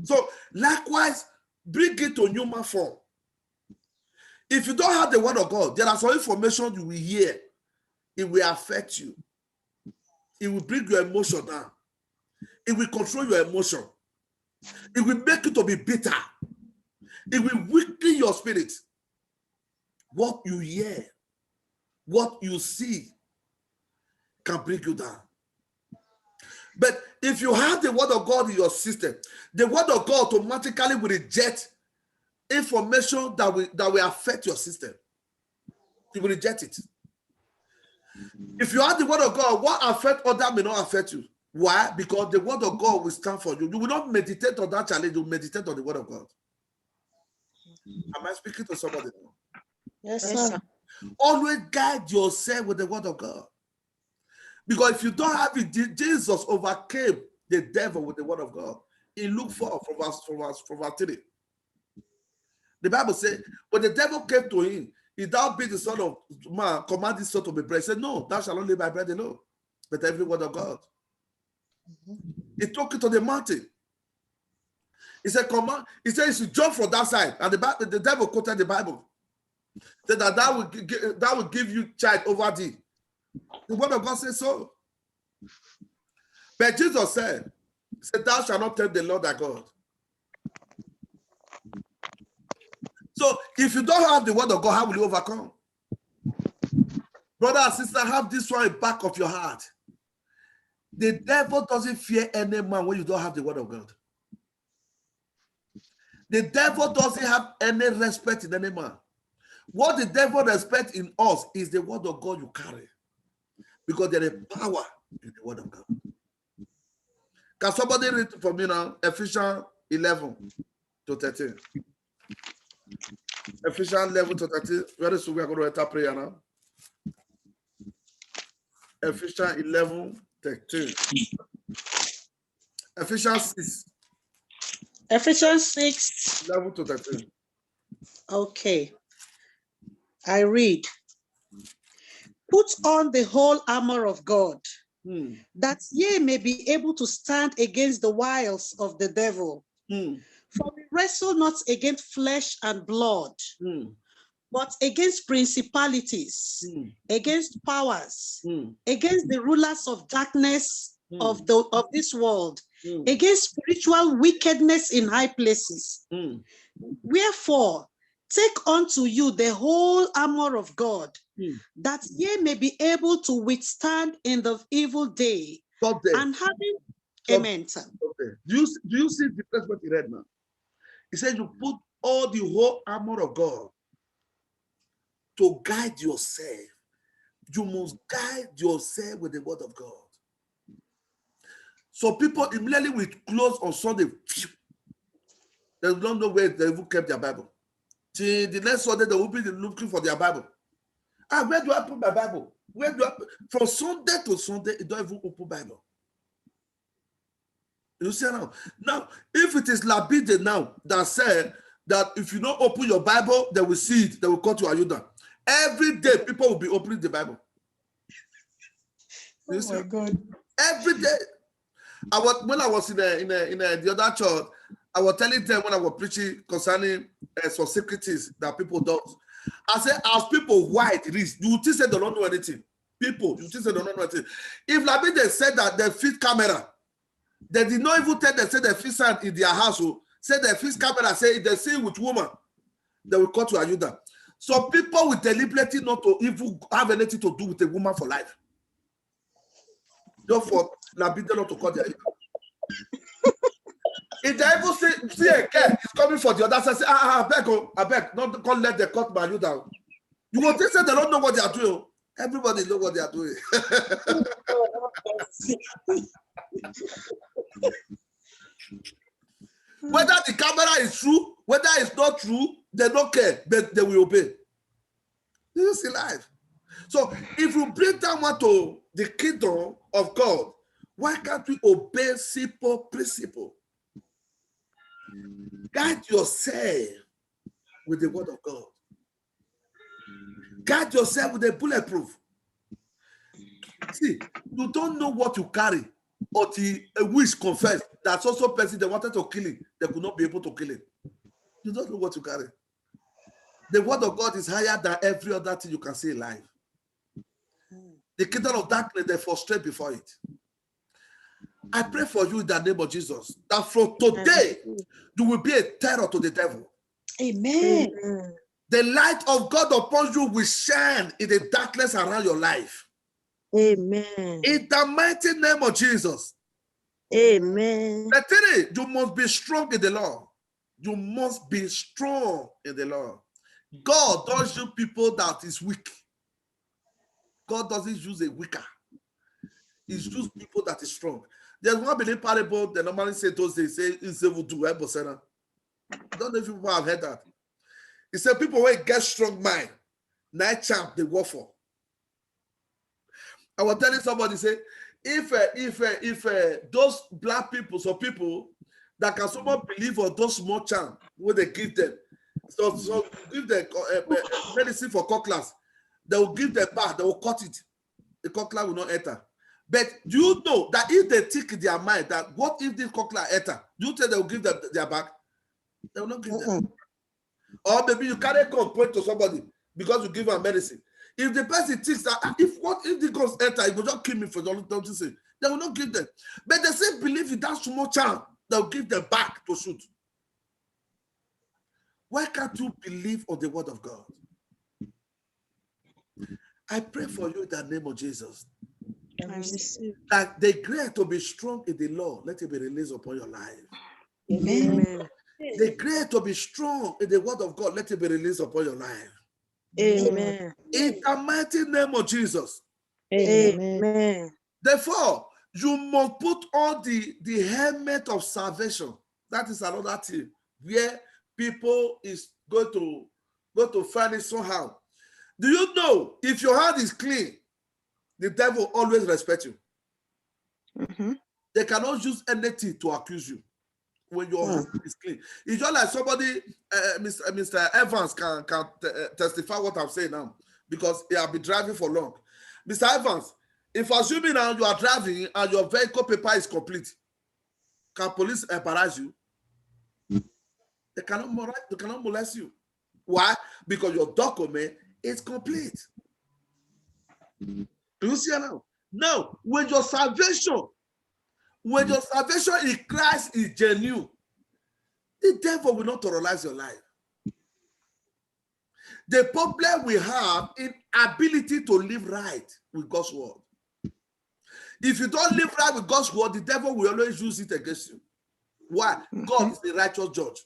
So likewise, bring it to human form. If you don't have the word of God, there are some information you will hear. It will affect you. It will bring your emotion down. It will control your emotion. It will make you to be bitter. It will weaken your spirit. What you hear, what you see can bring you down. But if you have the word of God in your system, the word of God automatically will reject information that will affect your system. You will reject it. If you have the word of God, what affects others may not affect you. Why? Because the word of God will stand for you. You will not meditate on that challenge, you will meditate on the word of God. Am I speaking to somebody now? Yes, sir. Always guide yourself with the word of God. Because if you don't have it, Jesus overcame the devil with the word of God. In Luke 4, from verse 3. The Bible says, when the devil came to him, if thou be the Son of Man, command this son to be bread. He said, no, thou shalt not live by bread alone, but every word of God. He took it to the mountain. He said, command. He said, you should jump from that side. And the devil quoted the Bible. He said that will give you child over thee. The word of God says so. But Jesus said, thou shalt not tempt the Lord thy God. So if you don't have the word of God, how will you overcome? Brother and sister, have this one in the back of your heart. The devil doesn't fear any man when you don't have the word of God. The devil doesn't have any respect in any man. What the devil respects in us is the word of God you carry. Because there is power in the word of God. Can somebody read for me now? Ephesians 11-13. Ephesians 11-13. Very soon we are going to enter prayer now. Ephesians 11-13. Ephesians 6. Ephesians 6. 11-13. Okay. I read. Put on the whole armor of God, that ye may be able to stand against the wiles of the devil. For we wrestle not against flesh and blood, but against principalities, against powers, against the rulers of darkness of this world, against spiritual wickedness in high places. Wherefore, take unto you the whole armor of God, that ye may be able to withstand in the evil day. And having, amen. Do you see the place what he read now? He said you put all the whole armor of God to guide yourself. You must guide yourself with the word of God. So people immediately with clothes on Sunday, they don't know where they even kept their Bible. Till the next Sunday, they will be looking for their Bible. Where do I put my Bible? Where do I put? From Sunday to Sunday, you don't even open Bible. You see now? Now, if it is Labide now that said that if you don't open your Bible, they will see it, they will cut your ayuda. Every day, people will be opening the Bible. Oh my God. Every day. When I was in the other church, I was telling them when I was preaching concerning some secrets that people don't. I said, as people white read, you think they don't know anything. People, you think they don't know anything. If Labide said that they fit camera, they did not even tell them, say they fit sound in their house, say they fit camera, say if they see with woman, they will cut to Ayuda. So people will deliberately not to even have anything to do with a woman for life. Just for Labide not to cut their Ayuda. If they even see a girl is coming for the other side, say, I beg, not can't let them cut my down. You will say they don't know what they are doing. Everybody know what they are doing. Whether the camera is true, whether it's not true, they don't care, but they will obey. This is in life. So if you bring that one to the kingdom of God, why can't we obey simple principle? Guide yourself with the word of God. Guide yourself with a bulletproof. See, you don't know what you carry until a witch confessed that also person they wanted to kill him, they could not be able to kill him. You don't know what you carry. The word of God is higher than every other thing you can see in life. The kingdom of darkness, they frustrate before it. I pray for you in the name of Jesus that from today you will be a terror to the devil. Amen. The light of God upon you will shine in the darkness around your life. Amen. In the mighty name of Jesus. Amen. You must be strong in the Lord. You must be strong in the Lord. God doesn't use people that is weak. God doesn't use a weaker. He uses people that is strong. There's one belief parable they normally say those days, say it's able to help us. I don't know if people have heard that. He said people will get strong mind. Night champ they work for. I was telling somebody, say, if those black people, so people that can someone believe on those small charm, what they give them, so give them medicine for cocklers, they will give them back, they will cut it. The cockler will not enter. But you know that if they think in their mind that what if this cockler enter, you tell they will give them their back, they will not give them. Or maybe you carry complaint to somebody because you give them medicine. If the person thinks that if the ghost enter, it will just kill me for the don't you say, they will not give them. But they say believe in that small child, they'll give them back to shoot. Why can't you believe on the word of God? I pray for you in the name of Jesus. That the grace to be strong in the Lord, let it be released upon your life. Amen. The grace to be strong in the word of God, let it be released upon your life. Amen. In the mighty name of Jesus. Amen. Therefore, you must put on the helmet of salvation. That is another thing where people is going to find it somehow. Do you know if your hand is clean, the devil always respect you. They cannot use anything to accuse you when your hand is clean. It's just like somebody, Mr. Evans can testify what I'm saying now because he has been driving for long. Mr. Evans, if assuming now you are driving and your vehicle paper is complete, can police embarrass you? They cannot molest you. Why? Because your document is complete. Do you see now? No, when your salvation in Christ is genuine, the devil will not terrorize your life. The problem we have in ability to live right with God's word. If you don't live right with God's word, the devil will always use it against you. Why? God is the righteous judge.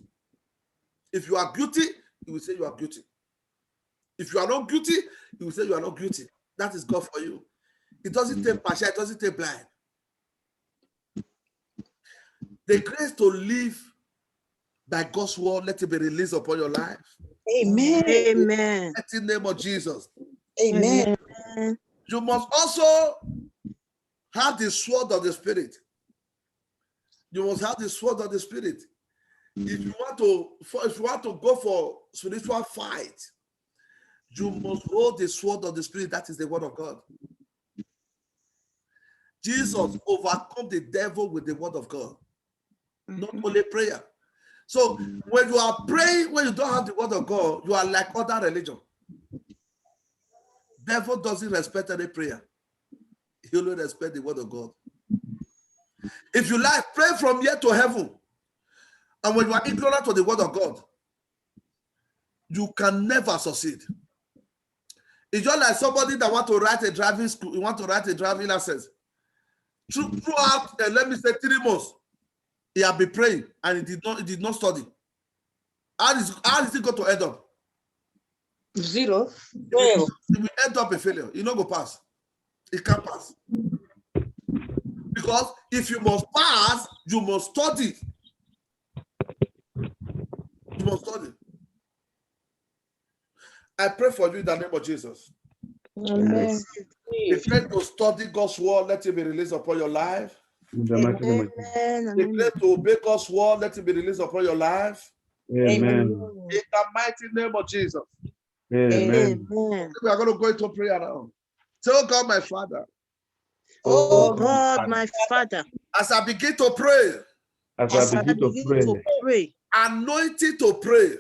If you are guilty, he will say you are guilty. If you are not guilty, he will say you are not guilty. That is God for you. It doesn't take partial, it doesn't take blind. The grace to live by God's word, let it be released upon your life. Amen. Amen. In the name of Jesus. Amen. You must also have the sword of the Spirit. You must have the sword of the Spirit. If you want to go for spiritual fight, you must hold the sword of the Spirit. That is the word of God. Jesus overcome the devil with the word of God, not only prayer. So when you are praying, when you don't have the word of God, you are like other religion. Devil doesn't respect any prayer. He only respect the word of God. If you like, pray from here to heaven. And when you are ignorant of the word of God, you can never succeed. It's just like somebody that want to write a driving school, you want to write a driving license. Throughout, let me say 3 months, he had been praying and he did not study. How is he going to end up? Zero. He will end up a failure. He not go pass. He can't pass. Because if you must pass, you must study. You must study. I pray for you in the name of Jesus. Amen. Declare to study God's word, let it be released upon your life. In the mighty name of Jesus. Amen. Declare to obey God's word, let it be released upon your life. Amen. In the mighty name of Jesus. Amen. Amen. We are going to go into prayer now. Say, oh God, my Father, Oh God, my Father, as I begin to pray, As I begin to pray, anointing to pray,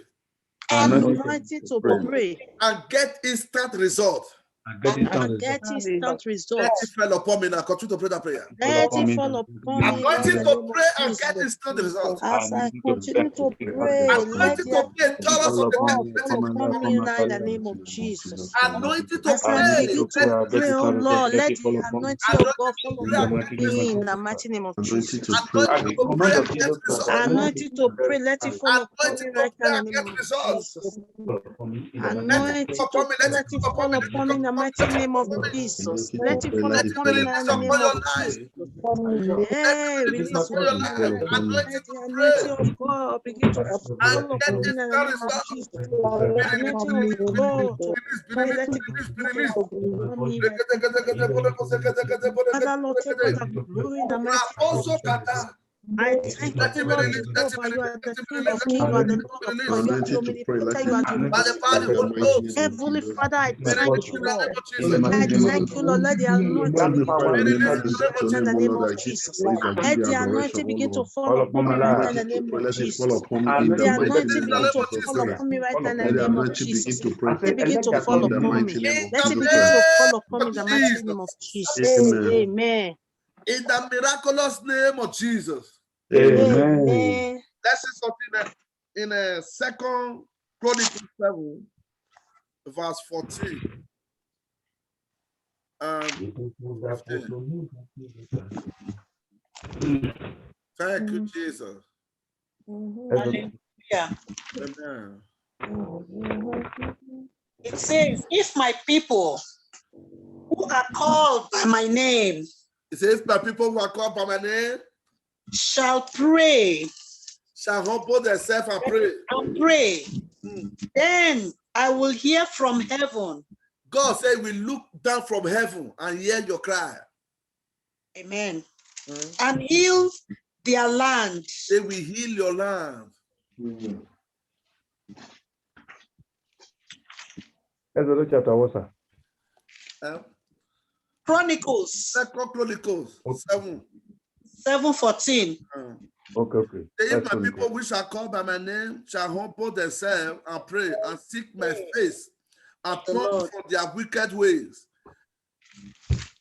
anointed to pray, and get instant result. and get it and done. get instant Let results. it fall upon me now. Continue to pray that prayer. Let upon it me. fall upon me in the Anointing name to of pray and Jesus. get instant result. As I Anointing continue to pray, pray, let Anointing the to be a tolerance anointing of of the God devil. fall upon me now in the name of Jesus. Anointing to As I pray. begin to pray, oh Lord, let the anointing of God fall upon me in the mighty name of Jesus. Anointing to pray and get result. Anointing to pray, let it fall upon me Anointing to right now pray in and the get name of results. Jesus. Let it Anointing come upon to me. pray, Let it let it come upon fall me. Let it upon me come in the upon me. mighty Let it name come of upon me. Jesus. Let it fall Let it be upon me now released in the upon name your of life. Jesus. Let it Hey, be released release upon your your life. fire. Anointing Let to the pray anointing of God begin to and fall get upon me in the instant name of result. Jesus. Be The released, anointing be of released, be God to released, be pray, released, let be it released, be begin to released. fall upon me right Father, Lord, take all the glory in the mighty name of Raposo Jesus. kata. I thank Let you, it be Lord released, let it be Jehovah. You released, are the let it be King released, of let it Kings. be You are the released, let it Lord be of released. Lords. You are the omnipotent. You are the By the power of the Holy omniscient. Ghost. Heavenly Father, I Be thank released you, in the name Lord. of Jesus. I thank you, Lord. Let the anointing begin to Be fall released upon in me the name right of now in Jesus. the name of Jesus. Let the anointing begin to fall upon me right now in the name of Jesus. Let the Be released anointing in the begin name to of fall Jesus. upon me right now in the name of Jesus. Let it begin to fall In upon me. In Let it the begin to fall name upon me in of the mighty name of Jesus. Jesus. Amen. In the miraculous name of Jesus. Amen. Amen. Let's see something in a Second Chronicles 7, verse 14. 15. Thank you, Jesus. Hallelujah. Amen. It says, if my people who are called by my name It says, if my people who are called by my name shall pray shall humble themselves and pray. Then I will hear from heaven. God said, we look down from heaven and hear your cry. Amen. And heal their land. They will heal your land. Exodus chapter what, sir? Chronicles. Second Chronicles 7. 7:14. Okay. If my people which are called by my name shall humble themselves and pray and seek my face and turn from their wicked ways,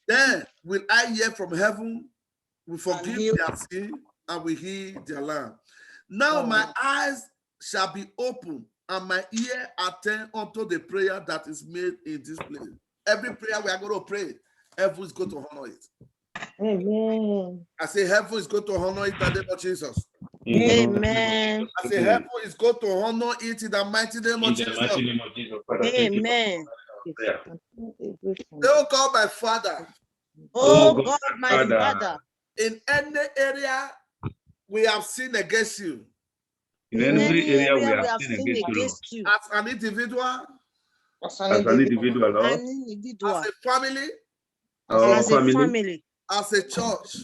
then will I hear from heaven, will forgive their sin, and will heal their land. Now my eyes shall be open and my ear attend unto the prayer that is made in this place. Every prayer we are going to pray, heaven is going to honor it. Amen. I say heaven is going to honor it in the name of Jesus. Amen. I say heaven is going to honor it in the mighty name of Jesus. Amen. They will call my Father. Oh God, my Father. In any area we have sinned against you. In any area we have sinned sinned against you. As an individual. As an individual, Lord. As a family. As a family. As a church.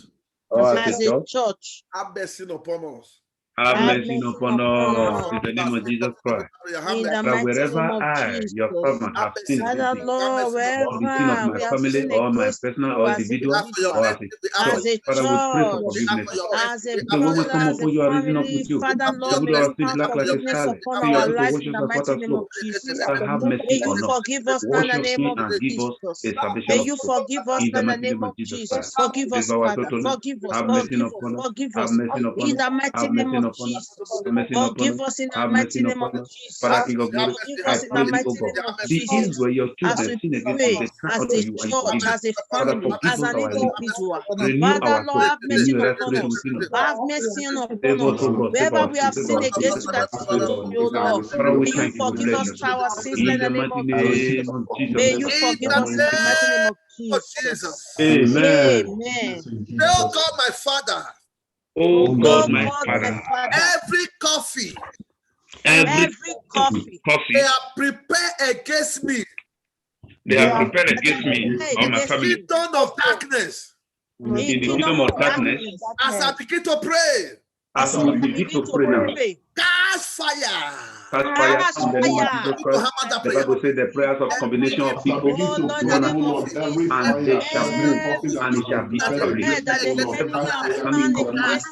As a church. Have mercy upon us. Have mercy upon us in the name of Jesus Christ. In the But mighty wherever name of I, Jesus. your servant, have sinned Father, against you, Lord, or the sin of wherever my we have family, sinned or my against personal, you or as individual, individual, or as a as church, a Father, we pray for church, forgiveness. as a So when we brother, come as a upon you, are raising up family, with you. Father, Lord, Even may though our you sin have black like a forgiveness scarlet, upon see our us to life wash in us the as water mighty name of flow. Jesus. Father, have May mercy you on us. forgive us in Wash the your name sin of and give us Jesus. a salvation May of you soul. forgive us In the in the mighty name name of of Jesus Christ. Jesus. Forgive This is us, our Father. total. Forgive us, Have mercy forgive us, upon us. forgive Have us. mercy upon In us. the mighty Have name mercy of upon us. Jesus. Have mercy upon Forgive us. us in the Have mighty mercy name of upon us. Father, Jesus. King of glory, Forgive I us in the pray thee, O mighty God. name of The Jesus. east where your As children we sin against you, pray, they cry as unto a you and you church, forgive them. as a Father, family, forgive as us an our iniquities. individual. Renew Father, our Lord, soul. have mercy Renew a right upon spirit us. within us. Have mercy Save upon us, us. O God. Save Wherever our we soul. have Save sinned our soul. against you Save our that soul. is Save not our of soul. you, Lord. Father, we May you thank you. We forgive bless us you. our sins in In the the name mighty of name Jesus. of Jesus May you Christ. In forgive the us in the mighty name name of of Jesus. Jesus. Amen. Amen. They'll call my Father. Oh Oh God, my God, my Father. Father. Every coffee every coffee they are prepared against me. They are prepared against me or my family. Kingdom of darkness. In the kingdom of darkness, As I begin to pray, as we begin to pray now, cast fire. cast fire in the name of Jesus Christ. The Bible says the prayers of combination of people and they shall move and it shall be established.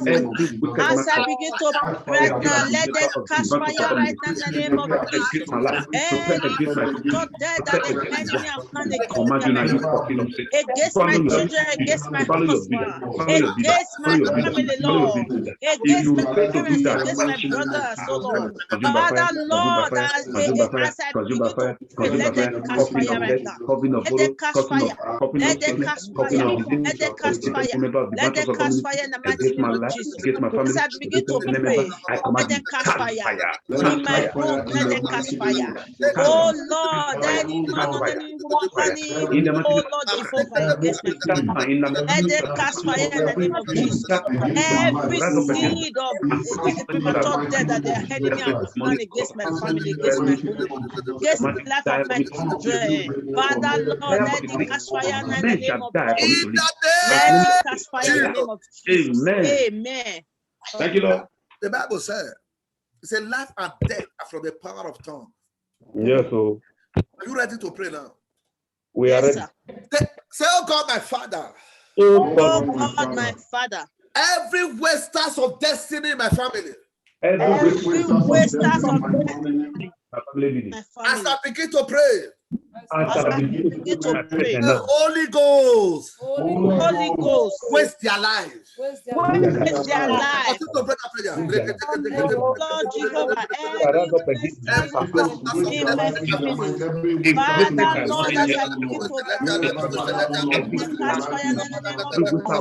Every wicked as I man begin to pray now, let them cast fire right now in the name of Jesus. against my life, prepare against my God dead that the enemy have planned against command you now, you me, fucking of Satan. against my children, against my husband, against my family, Lord, against my parents, against my brothers, so Lord. Father, Lord, as I begin to pray, let them cast fire right now. Let them cast fire. Let them cast fire. Let them cast fire. Let them cast fire in the mighty name of Jesus. As I begin to pray, let them cast fire. In my home, let them cast fire. Oh Lord, any man or any woman, oh Lord, Jehovah, against my family. Let them cast fire in the name of Jesus. Every seed of premature death that the enemy have planned against my family, against my home, against the life of my children. Father, Lord, let them cast fire in the name of Jesus. Let them cast fire in the name of Jesus. Amen. Thank you, Lord. The Bible says, it says, life and death are from the power of tongue. Yes, so Are you ready to pray now? we are ready. Say, oh God, my Father. Oh God, my Father. Every wasters of destiny in my family. Every wasters of destiny. As I begin to pray, the Holy Ghost, Holy Ghost, waste their lives. waste their lives. Lord Jehovah, every wasters of destiny in my family. Father, Lord, as I begin to pray, let them cast fire in the name of Jesus.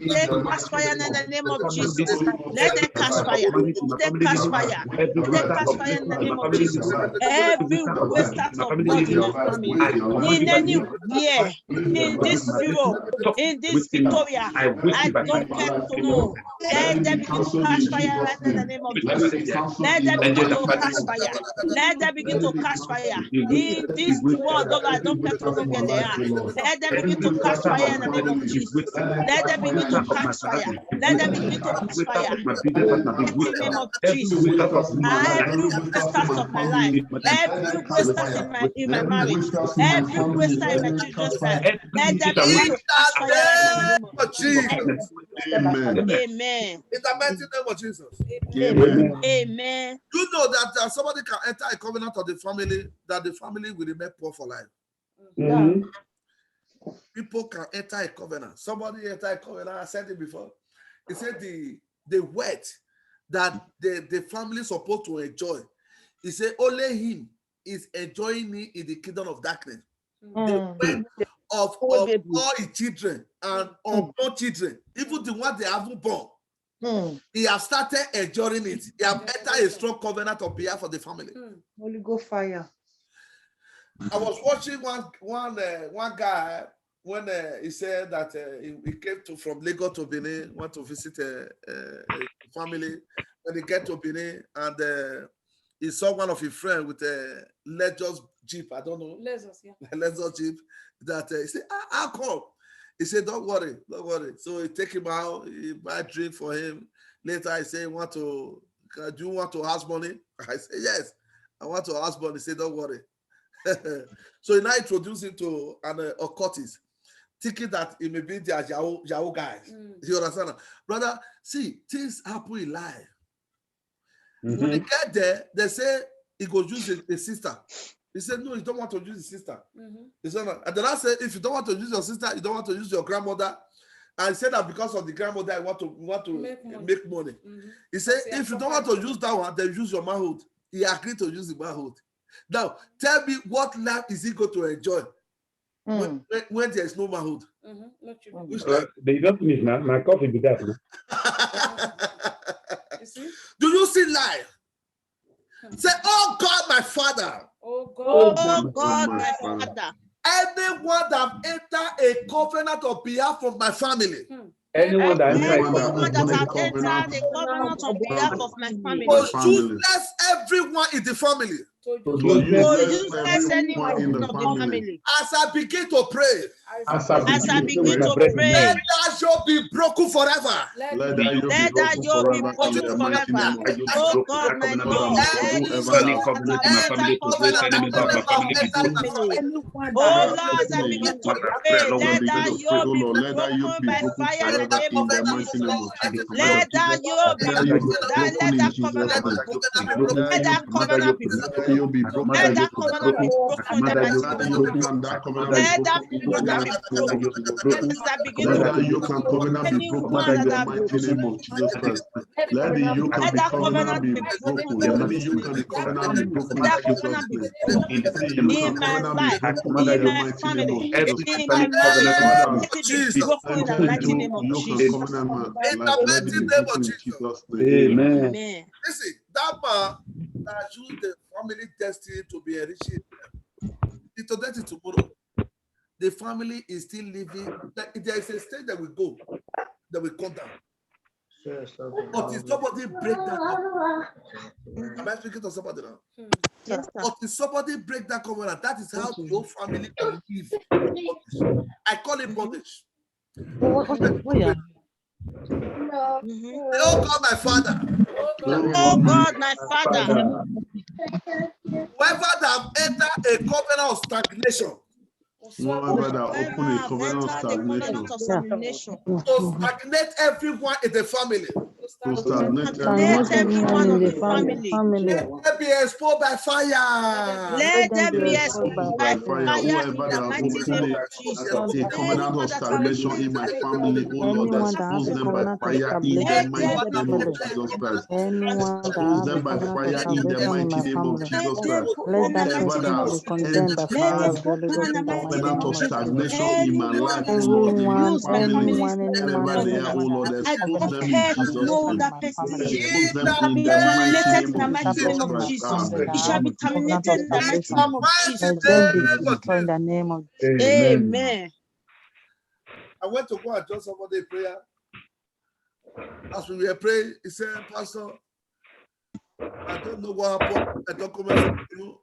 Let them cast fire in the name of Jesus. Let them cast fire. Let them cast fire. Let them cast fire in the name of Jesus. Every wasters of blood in my family, in any year, in this Europe, in this Victoria, I don't care to know. Let them begin to cast fire right now in the name of Jesus. Let them begin to cast fire. Let them begin to cast fire. In this world, though I don't care to know where they are. Let them begin to cast fire in the name of Jesus. Let them begin to cast fire. Let them begin to cast fire. In the name of Jesus. Every wasters of my life, every wasters in my marriage, every waster in my children's life, let them begin to cast fire right now in the name of Jesus. Amen. Amen. In the mighty name of Jesus. Amen. Amen. You know that somebody can enter a covenant of the family, that the family will remain poor for life. Mm-hmm. People can enter a covenant. Somebody enter a covenant. I said it before. He said the wealth that the family is supposed to enjoy. He said only him is enjoying it in the kingdom of darkness. The wealth of all his children and unborn children, even the ones they haven't born. He has started enjoying it. He has entered a strong covenant on behalf of the family. Holy Ghost fire. I was watching one guy when he said that he came from Lagos to Benin, went to visit a family. When he get to Benin, and he saw one of his friends with a Lexus Jeep. I don't know. Lexus, yeah. Lexus Jeep. That he said, how come? He said, don't worry. So he take him out, he buy a drink for him. Later I say, do you want to house money? I say, yes, I want to house money. He said, don't worry. So he now introduced him to an occultist, thinking that he may be their Yahoo guys. You understand? Brother, see, things happen in life. When they get there, they say he goes use a sister. He said, no, you don't want to use his sister. He said, no. And then I said, if you don't want to use your sister, you don't want to use your grandmother. And he said that because of the grandmother, I want to make money. He said, if you don't want to use that one, then use your manhood. He agreed to use the manhood. Now, tell me what life is he going to enjoy when there is no manhood? They don't miss now. My coffee be that. Do you see life? Say, oh God, my Father. Oh God, my Father. Anyone that enter a covenant on behalf of my family. Anyone that Anyone enters that have entered the covenant on behalf of my family. To useless everyone in the family. To useless anyone in the family. As I begin to pray. As I begin to pray. Let that yoke be broken forever. Let that yoke be broken forever. Oh God, my God. Oh Lord, as I begin to pray, let that yoke be broken by fire in the name of Jesus. Let that yoke be broken. Let that covenant be broken. Let that covenant be broken. Let that covenant be broken. Let that covenant be broken. As I begin to pray, anyone that have broken, Let the yoke let and the that covenant be broken. Let the yoke and the covenant be broken. that covenant be broken in my life, in my family, in my marriage. Let it be broken in the mighty name of Jesus. In the mighty name of Jesus. Amen. Listen, that man that used the family destiny to be enriching today to tomorrow. The family is still living. There is a stage that will go, that will come down. But if somebody break that covenant, am I speaking to somebody now? Yes, but if somebody break that covenant, that is how your family will live. I call it bondage. Oh God, my Father. Oh God, my Father. Whoever that enter a covenant of stagnation. Whoever that open a covenant of stagnation. To stagnate everyone in the family. To stagnate everyone in the family. Let them be exposed by fire. Let them be exposed by fire in the mighty name of Jesus. A covenant of stagnation in my family, oh Lord, expose them by fire in the mighty name of Jesus Christ. Expose them by fire in the mighty name of Jesus Christ. Whoever that has entered the covenant of stagnation in my life, oh Lord, in my family, wherever they are, oh Lord, expose them in Jesus' name. Expose them in the mighty name of Jesus Christ. It shall be terminated in the mighty name of Jesus. In the name of Amen. I went to go and join somebody in prayer. As we were praying, he said, Pastor, I don't know what happened.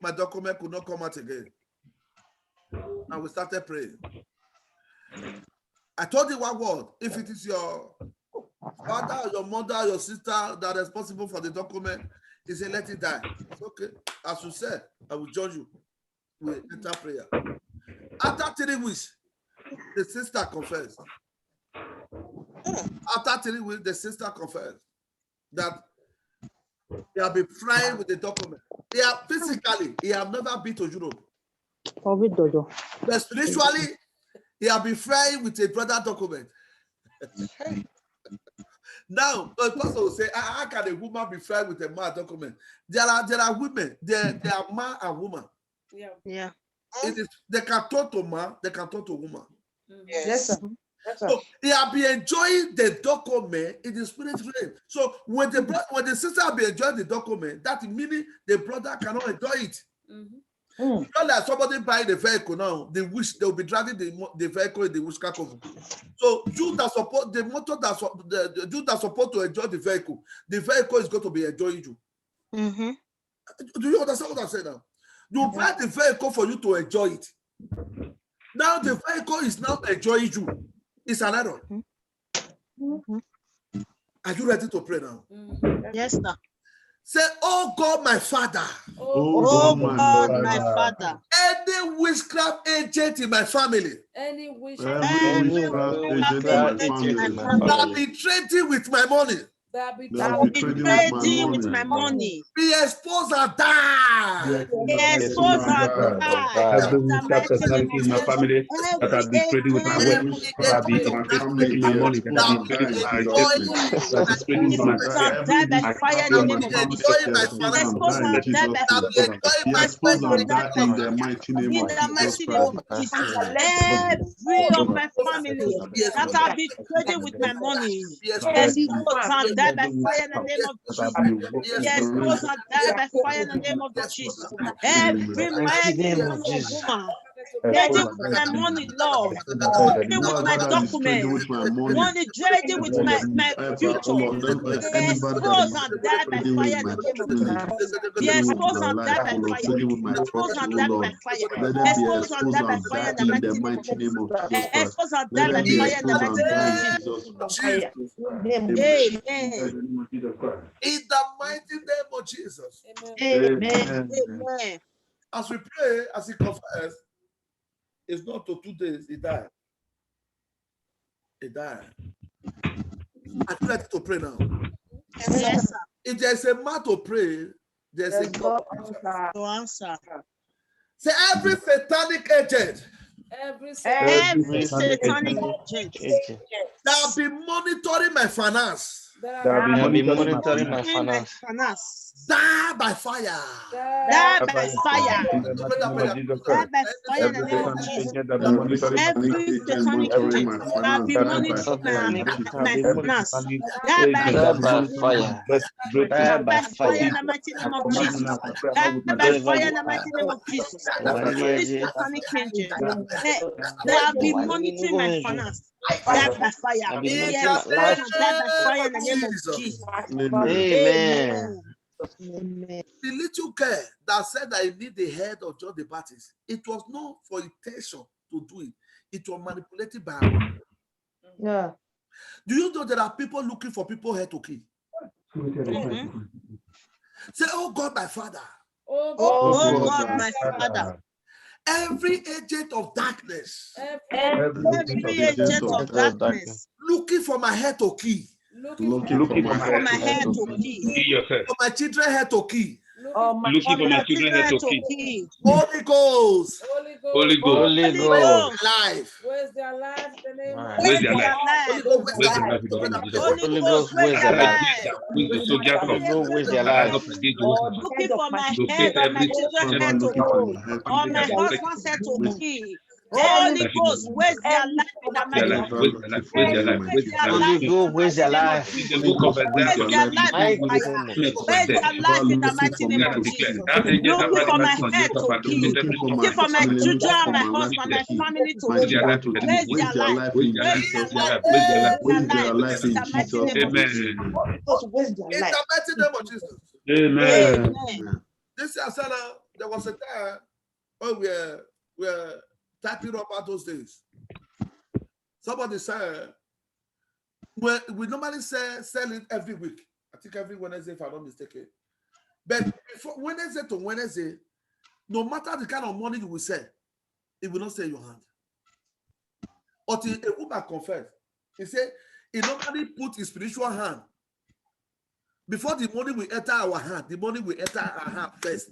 My document could not come out again. And we started praying. I told you one word. If it is your father, or your mother, or your sister that are responsible for the document, he said, let it die. It's okay. As you said, I will judge you. We enter prayer. After 3 weeks, the sister confessed. After 3 weeks, the sister confessed that he have been flying with the document. Physically, he have never been to Europe. But spiritually, he have been flying with a brother document. Now, the pastor will say, how can a woman be flying with a man document? There are women, they are man and woman. Yeah. They can talk to man, they can talk to woman. Yes, sir. So he have been enjoying the document in the spirit realm. So when the sister have been enjoying the document, that meaning the brother cannot enjoy it. Not like somebody buying the vehicle now, they wish they'll be driving the vehicle in the wish car cover. So you that support the motor you that support to enjoy the vehicle is going to be enjoying you. Do you understand what I'm saying now? You buy the vehicle for you to enjoy it. Now the vehicle is now enjoying you. It's an error. Are you ready to pray now? Yes, sir. Say, oh God, my Father. Oh God, my Father. Any witchcraft agent in my family. Any witchcraft agent in my family. That be trading with my money. That be trading with my money. Be exposed and die. Be exposed and die. Every witchcraft personality in my family that has been trading with my wealth, that has been trading my money, that has been trading with my investment, that is trading with my time. By fire in the name of Jesus. Every of my family that have been trading with my money. Die by fire in the name of Jesus. Yes, those are die by fire in the name of Jesus. Every mighty woman Trading with my money, Lord. Trading with my documents. Money trading with my future. Be exposed and die by fire in the name of Jesus. Be exposed and die by fire. Exposed and die by fire. Exposed and die by fire in the mighty name of Jesus. Exposed and die by fire in the mighty name of Jesus. Amen. In the mighty name of Jesus. Amen. Amen. As we pray, as he confess, it's not to 2 days, he died. He died. I feel like to pray now. Yes, sir. If there's a man to pray, there's a God to answer. Say every satanic agent. Every satanic agent that have been monitoring my finance. That have been monitoring my finance. Die by fire. Die by fire. Die by fire in the name of Jesus. Every satanic agent that have been monitoring my finance. Die by fire. Die by fire in the mighty name of Jesus. Die by fire in the mighty name of Jesus. Every satanic agent that have been monitoring my finance. Die by fire. Be exposed and die by fire in the name of Jesus. Amen. The little girl that said that he need the head of John the Baptist, it was not for intention to do it. It was manipulated by her. Yeah. Do you know there are people looking for people head to kill? Say, oh God, my Father. Oh God, my Father. Every agent of darkness. Every agent of darkness. Looking for my head to kill. Looking for my head to kill. For my children head to kill. Looking for my children head to kill. Holy Ghost. Holy Ghost. Life. Where's their life? Where's their life? Holy Ghost, where's their life? Where's their life? Looking for my head or my children head to kill. Or my husband's head to kill. Holy Ghost, where's their life in the mighty name? Holy Ghost, where's their life? Where's their life in the mighty name of Jesus? Looking for my head to kill. Looking for my children, my husband, my family to kill. Where's their life? Where's their life in the mighty name of Jesus? In the mighty name of Jesus. Amen. This is there was a time when we were typing up at those days. Somebody said, well, we normally sell it every week. I think every Wednesday, if I'm not mistaken. But from Wednesday to Wednesday, no matter the kind of money you will sell, it will not stay in your hand. Until a woman confess. He said, he normally put his spiritual hand. Before the money will enter our hand, the money will enter our hand first.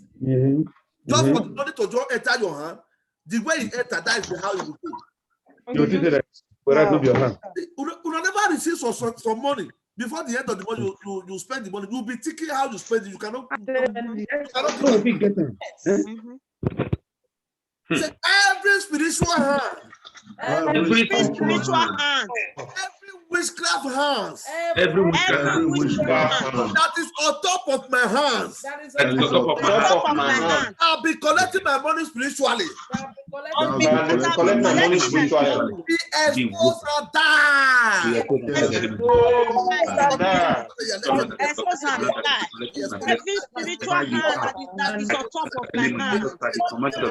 Just for the money to just enter your hand, the way it enter, that is how it will go. You did it. You never receive some money. Before the end of the month, you spend the money. You'll be thinking how you spend it. You cannot get them. Say every spiritual hand. Every spiritual hand. Every witchcraft hands. Every witchcraft hand. That is on top of my hands. That is on top of my hand. I'll be collecting my money spiritually. Be exposed or die. Expose and die. Every spiritual hand that is on top of my hand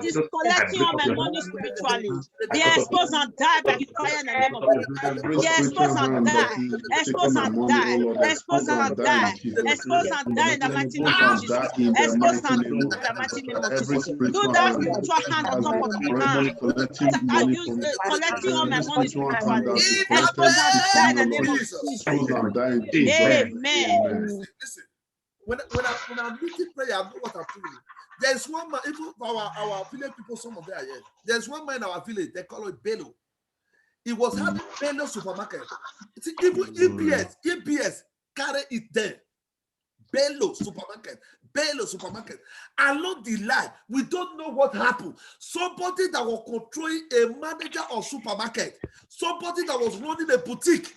is collecting all my money spiritually. Be exposed and die by fire in the name of Jesus. Be exposed and die. Expose and die. Expose and die. Expose and die in the mighty name of Jesus. Expose and die in the mighty name of Jesus. Do that spiritual hand on top of my hand. I use collecting all my money spiritually. Expose and die in the name of Jesus. Amen. Listen, when I'm reading prayer, I know what I'm doing. There's one man, even our village people, some of them are here. There's one man in our village, they call it Bello. He was having Bello supermarket. See, even EBS carry it there. Bello supermarket. Along the line, we don't know what happened. Somebody that was controlling a manager of supermarket, somebody that was running a boutique,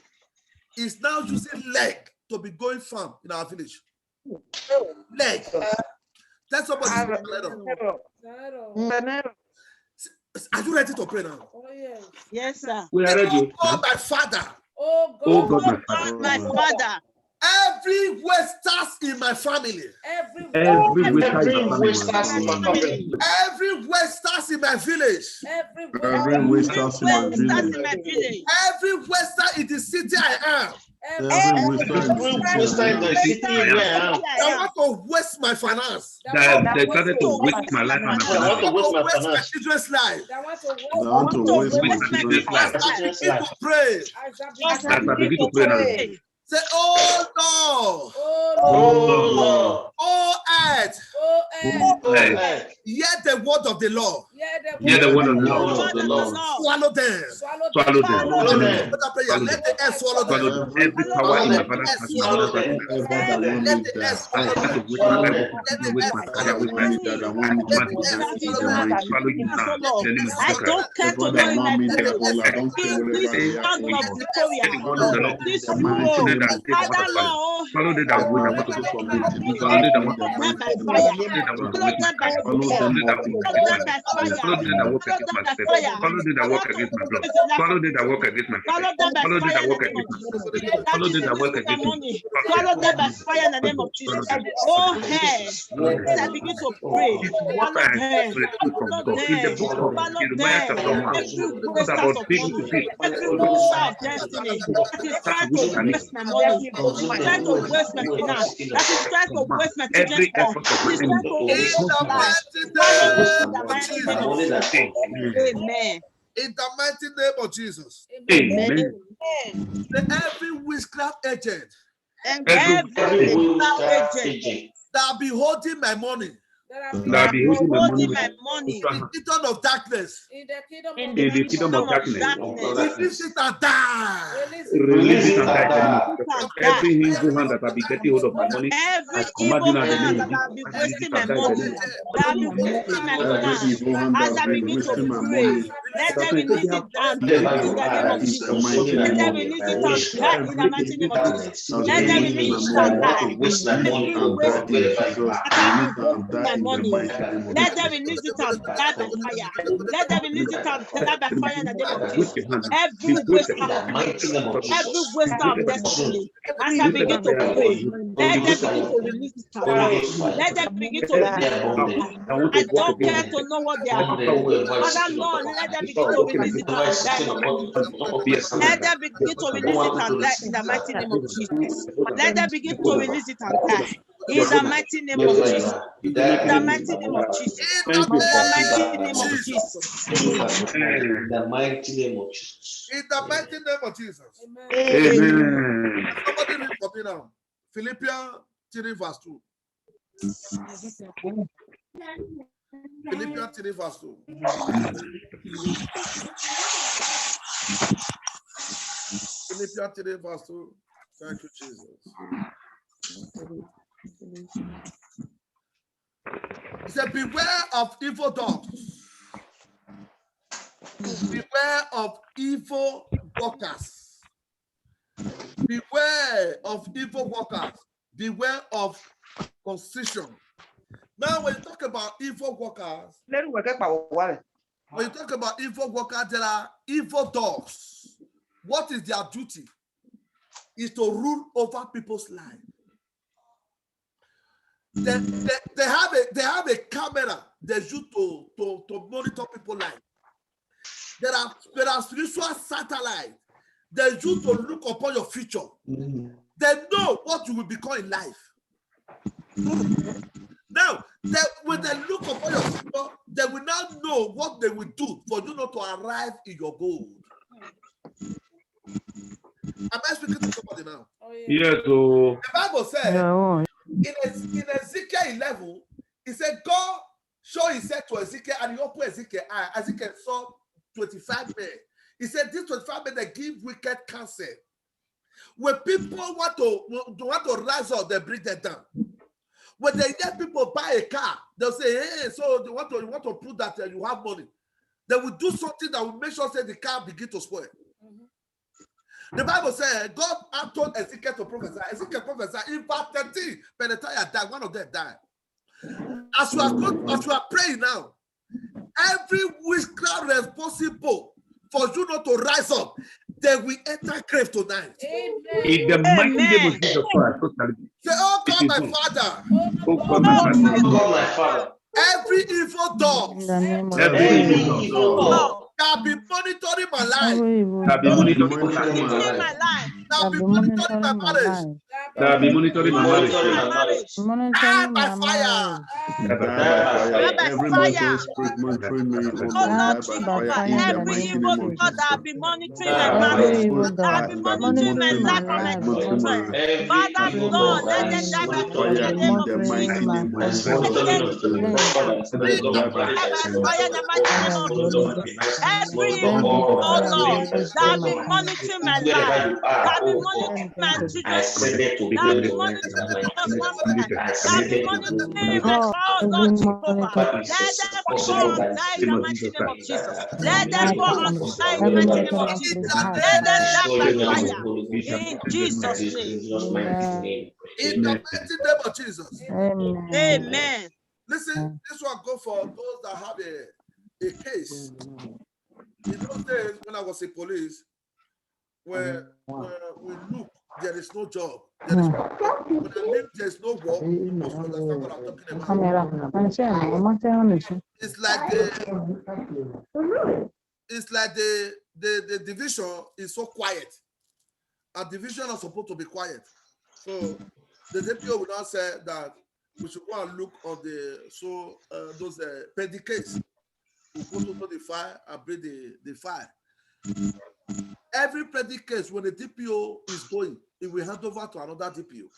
is now using leg to be going farm in our village. Leg. Tell somebody. Are you ready to pray now? Oh, yes. Yes, sir. We are ready. Oh, my Father. Oh, God. Oh God, my Father. My Father. Every wasters in my family. Every Every wasters wasters in my family. Every wasters in my village. Every wasters in my village. Every waster in the city I am. Every waster in the city I want to waste my finance. They started to waste my life and I want to waste my children's life. I want to waste my children's life. As I begin to pray. As I begin to pray now. Say, oh Lord. Oh Lord. Oh earth. Oh earth. Hear the word of the Lord. Hear the word of the Lord. Swallow them. Swallow them. Let the earth swallow them. Every power in my father's house. Let the earth swallow them. I don't care to know in my this world. Father Lord, follow them that way. Follow them that fire. Follow them that work against my faith. Follow them that work against my blood. Follow them that work against my faith. Follow them that work against my faith. Follow them that work against me. Follow them by fire in the name of Jesus. Oh, hey, I begin to pray. What I have received from God in the book of Jeremiah chapter 1. It's about speaking to people. Every waster of destiny that is trying to waste my money, trying to waste my finance, that is trying to waste my children's life, that is trying to waste my life. Amen. In the mighty name of Jesus. Amen. Every witchcraft agent Every witchcraft agent that be holding my money. That be holding my money. The kingdom of darkness. In the kingdom of darkness. Release it and die. Release it and die. Every evil hand that will be getting hold of my money. Every evil hand that will be wasting my money. That will be wasting my money. As I begin to pray, let them release it down in the name of Jesus. Let them release it down in the mighty name of Jesus. Let them release it down. Money. Let them release it and die by fire. Let them release it and die by fire in the name of Jesus. Every waster of destiny, as I begin to pray, let them begin to release it and die. Let them begin to release it and die. I don't care to know what they are doing. Father Lord, let them begin to release it and die. Let them begin to release it and die in the mighty name of Jesus. Let them begin to release it and die. In the mighty name of Jesus. In the mighty name of Jesus. In the mighty name of Jesus. In the mighty name of Jesus. In the mighty name of Jesus. Amen. Somebody read for me now. Philippians 3 verse 2. Philippians 3 verse 2. Philippians 3 verse 2. Thank you, Jesus. He said, beware of evil dogs. Beware of evil workers. Beware of evil workers. Beware of constriction. Now, when you talk about evil workers, there are evil dogs. What is their duty? Is to rule over people's lives. They have a camera they use to monitor people's life. There are spiritual satellites they use to look upon your future. They know what you will become in life. Now, when they look upon your future, they will now know what they will do for you not to arrive in your goal. Am I speaking to somebody now? Yes. So the Bible says in Ezekiel 11, it said God showed himself to Ezekiel and he opened Ezekiel eye. Ezekiel saw 25 men. He said these 25 men, they give wicked counsel. When people want to rise up, they bring them down. When they get people buy a car, they'll say, hey, so you want to prove that you have money. They will do something that will make sure that the car begin to spoil. The Bible says God had told Ezekiel to prophesy. Ezekiel prophesied. In verse 13, Penetaya died. One of them died. As you are praying now, Every witchcraft responsible for you not to rise up, they will enter grave tonight. In the mighty name of Jesus Christ. Say, oh God, my Father. Oh God, my Father. Every evil door In the name of Every Jesus. evil door that be monitoring my life, Every evil that be door monitoring my life, that be be monitoring my monitoring my marriage, life, that be monitoring my marriage, die monitoring by my fire. marriage, Every monitoring spirit monitoring me, oh Lord, die die by by fire fire in in the the mighty name of name of Jesus. Jesus. that be monitoring my Every marriage, evil Spirit door that be monitoring monitoring my my life and my life, monitoring children. my Father God, let them die by fire in fire the name in of the Jesus. mighty monitoring my name of family, Jesus. Let them Die by die by fire. fire in the mighty name of Jesus. Every let evil, the oh fire of the Lord, Holy Ghost that burn be my family. monitoring my life, that be monitoring Burn my them. children's life, that be monitoring Jesus' family life, that be monitoring my God, child, every Lord Jehovah. monitor Let them fall and die in the mighty name of Jesus. Let them my fall and family, die in the every mighty name of monitoring Jesus. spirit In die. Let them die by the fire. In Jesus' name. Amen. mighty name of Jesus. Amen. Amen. Listen, this one go for those that have a case. In those days, when I was in police, where we look, there is no job. There is no job. When I mean there is no work, you must understand what I'm talking about. It's like the division is so quiet. Our division are supposed to be quiet. So the DPO will now say that we should go and look on those petty case. We'll go to the file and bring the file. Every petty case, when the DPO is going, it will hand over to another DPO.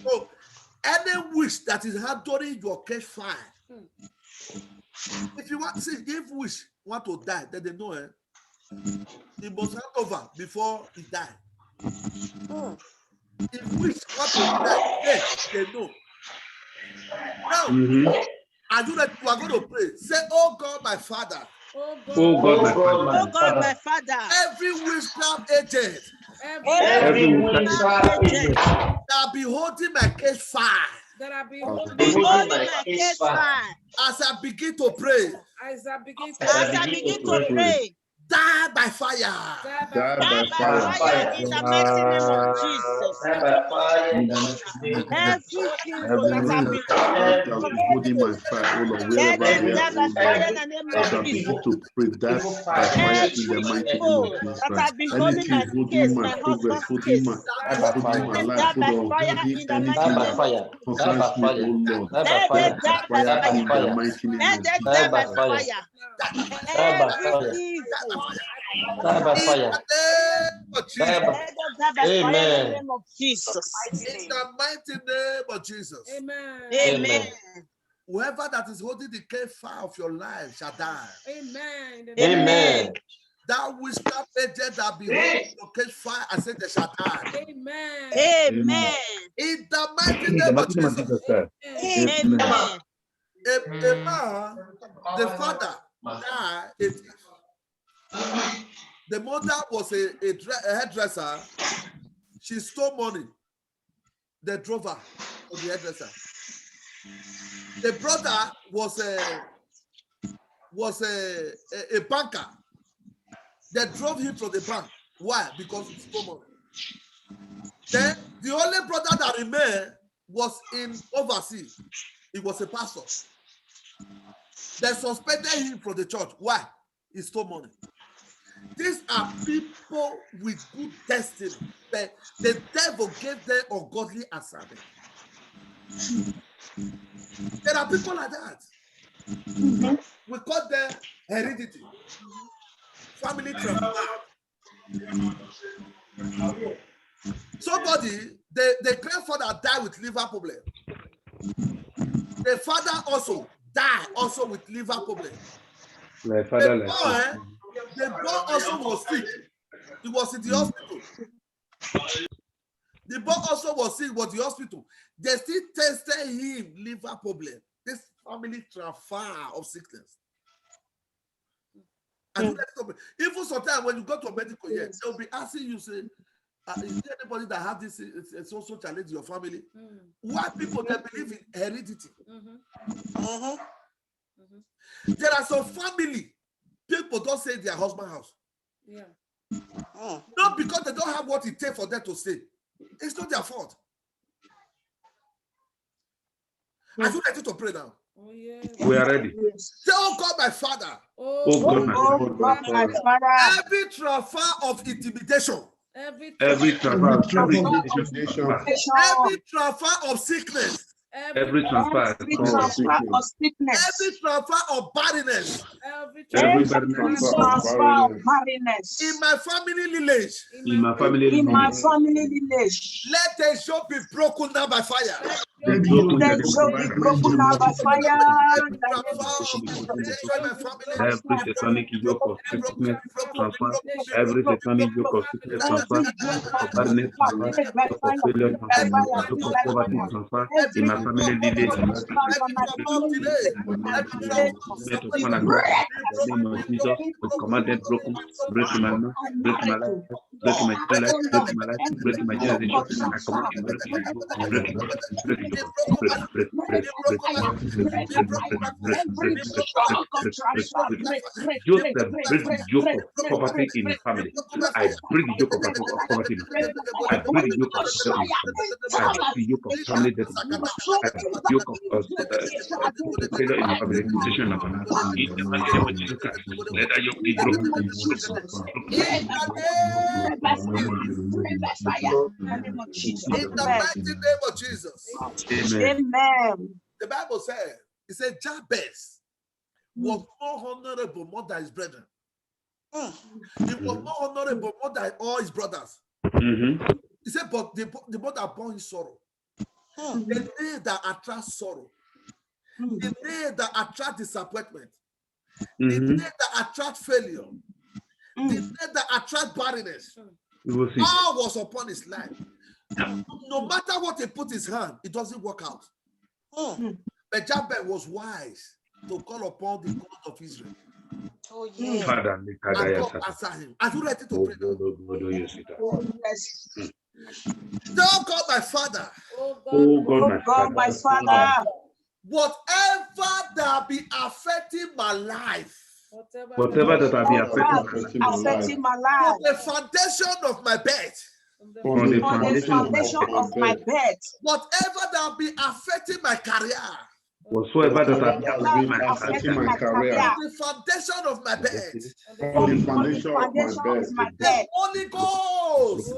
So any wish that is handling your case file, if you want to see if wish want to die, then they know it. He must hand over before he die. If wish want to die, then they know. Now, are you ready? We are going to pray. Say, oh God, my Father. Oh God, my Father. Oh God, my Father. Every witchcraft agent. Every witchcraft agent that be holding my case fire. That I be holding my case fire. As I begin to pray. As I begin to pray. Die by fire. Die by fire in the mighty name of Jesus. Every evil that have been holding my fire, oh Lord, let wherever them they die are, by oh fire Lord. in the name As I of begin Jesus. to pray, that's by fire in the mighty name of Jesus That Christ. have been holding Anything my holding case, my my progress, husband's holding case. my Let them life, die oh by Lord, fire holding in the mighty anything name that of Jesus. concerns me, oh Lord, Let die them by die by fire in the fire. mighty name Let of them Jesus. die by fire. Every evil. In the name of Jesus. Let them die by fire in the name of Jesus. In the mighty name of Jesus. Amen. Whoever that is holding the case fire of your life shall die. Amen. That witchcraft agent that be holding your case fire, I said they shall die. Amen. In the mighty name of Jesus. Amen. A man, the father died 80. The mother was a hairdresser. She stole money. They drove her to the hairdresser. The brother was a banker. They drove him from the bank. Why? Because he stole money. Then the only brother that remained was in overseas. He was a pastor. They suspended him from the church. Why? He stole money. These are people with good destiny, but the devil gave them ungodly assignment. There are people like that. We call them heredity, family transfer. Somebody, the grandfather died with liver problem. The father also died with liver problem. The boy also was sick. He was in the hospital. The boy also was sick, was in the hospital. They still tested him liver problem. This family transfer of sickness. And even sometimes when you go to a medical, they'll be asking you, say, is there anybody that has this it's also challenge your family? Why people they believe in heredity? There are some family, people don't say their husband house. Yeah. Not because they don't have what it takes for them to stay. It's not their fault. Are you ready to pray now? Oh, yeah. We are ready. Say, oh God, my Father. Oh God, my Father. Every transfer of intimidation. Every transfer of sickness. Every transfer of sickness. Every transfer of barrenness. Every transfer of barrenness. In my family lineage. Let the yoke be broken now by fire. Let the yoke be broken now by fire. Every satanic yoke of sickness transfer. Every satanic yoke of sickness transfer. Of barrenness transfer. Of failure transfer. Of poverty transfer. In my family lineage. In the name of Jesus, we command them broken. Break my life. Break my life. Break my life. Break my life. Break my generation. I command you break it. Joseph break the yoke of poverty in his family. I break the yoke of poverty in his family. I break the yoke of family. I break the yoke of family death. I break the yoke of failure in the family. In the mighty name of Jesus Christ, let that yoke be broken. In the mighty name of Jesus. Amen. The Bible says, it said Jabez was more honorable more than his brethren. He was more honorable more than all his brothers. He said, but the mother born his sorrow. The day that attracts sorrow, the day that attracts disappointment, the day that attracts failure, the day that attracts barrenness, all was upon his life. No matter what he put his hand, it doesn't work out. But Jabez was wise to call upon the God of Israel. Oh, yeah. And God answered him. Are you ready to pray now? Oh God, my Father. Oh God, my Father. Whatever that be affecting my life. Whatever that will be affecting my life. From the foundation of my bed. From the foundation of my bed. Whatever that will be affecting my career. Whatsoever that will be affecting my career. From the foundation of my bed. From the foundation of my bed. The Holy Ghost.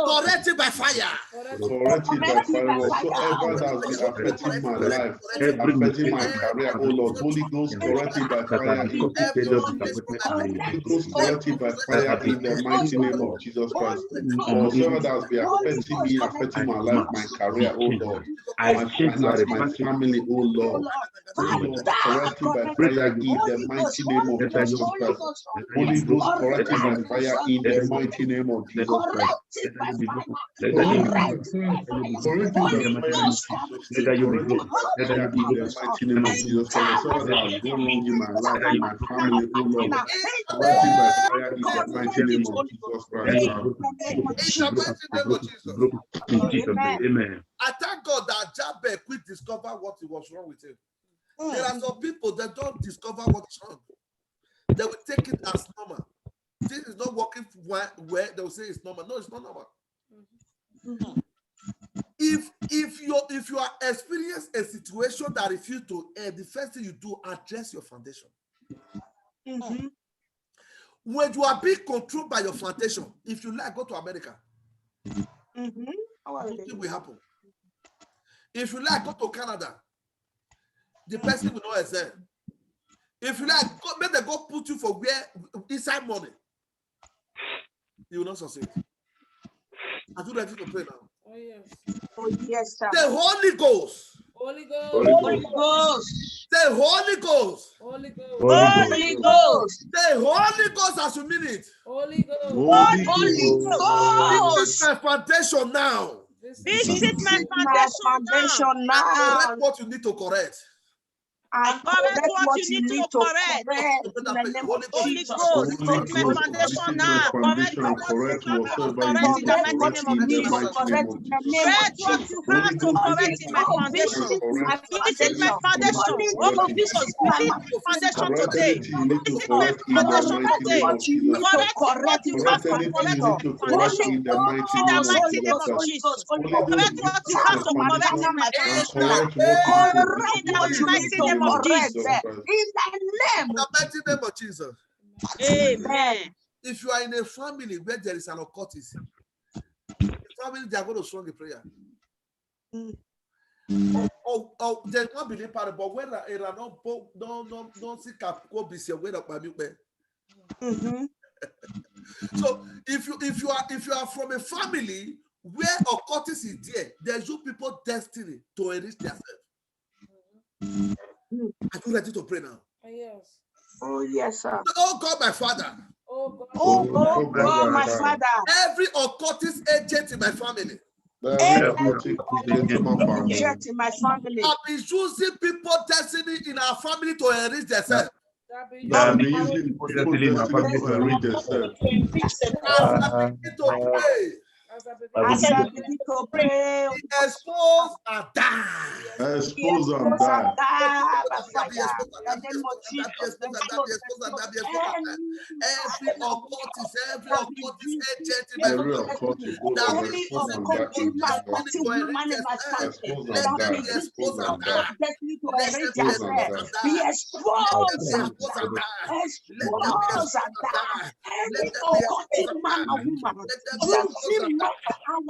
Corrected by fire. Corrected by fire. Whatsoever that will be affecting my life, affecting my career, oh Lord, Holy Ghost, corrected by fire. Holy Ghost, corrected by fire in the mighty name of Jesus Christ. Whatsoever that will be affecting me, affecting my life, my career, oh Lord, my finance, my family, oh Lord, corrected by fire in the mighty name of Jesus Christ. Holy Ghost, corrected by fire in the mighty name of Jesus Christ. Amen. I thank God that Jabez quick discover what was wrong with him. There are some people that don't discover what's wrong. They will take it as normal. This is not working where they will say it's normal. No, it's not normal. If you are experiencing a situation that refuses to end, the first thing you do, address your foundation. When you are being controlled by your foundation, if you like, go to America. Nothing will happen. If you like, go to Canada. The person will not exist. If you like, make them go put you for where inside money. You will not succeed. Are you ready to pray now? Oh, yes. Oh, yes, sir. The Holy Ghost. Holy Ghost. Holy Ghost. The Holy Ghost. Holy Ghost. Holy Ghost. The Holy Ghost as you mean it. Holy Ghost. Holy Ghost. This is my foundation now. Visit my foundation now. Correct what you need to correct. And correct what you need to correct. Holy Ghost, take my foundation now. Correct what you have to correct in the mighty name of Jesus. Correct what you have to correct in my foundation. Visit my foundation. Holy Ghost, visit my foundation today. Visit my foundation today. Correct what you have to correct in my foundation. In the mighty name of Jesus. Correct what you have to correct in my foundation. In the mighty name of Jesus. In the mighty name of Jesus. Amen. If you are in a family where there is an occultism, the family, they are going to strong in prayer. Or there's not believe part, but when I don't see go be say wait up my So if you are from a family where occultism is there, there's you people destiny to enrich themselves. Are you ready to pray now? Yes. Oh, yes, sir. Oh God, my Father. Oh God, my Father. Every occultist agent in my family. Agent in my family. I've been using people's destiny in our family to enrich themselves. I've been using people's destiny in my family to enrich themselves. As I begin to pray, expose and die. Expose and die. Every occultist agent in my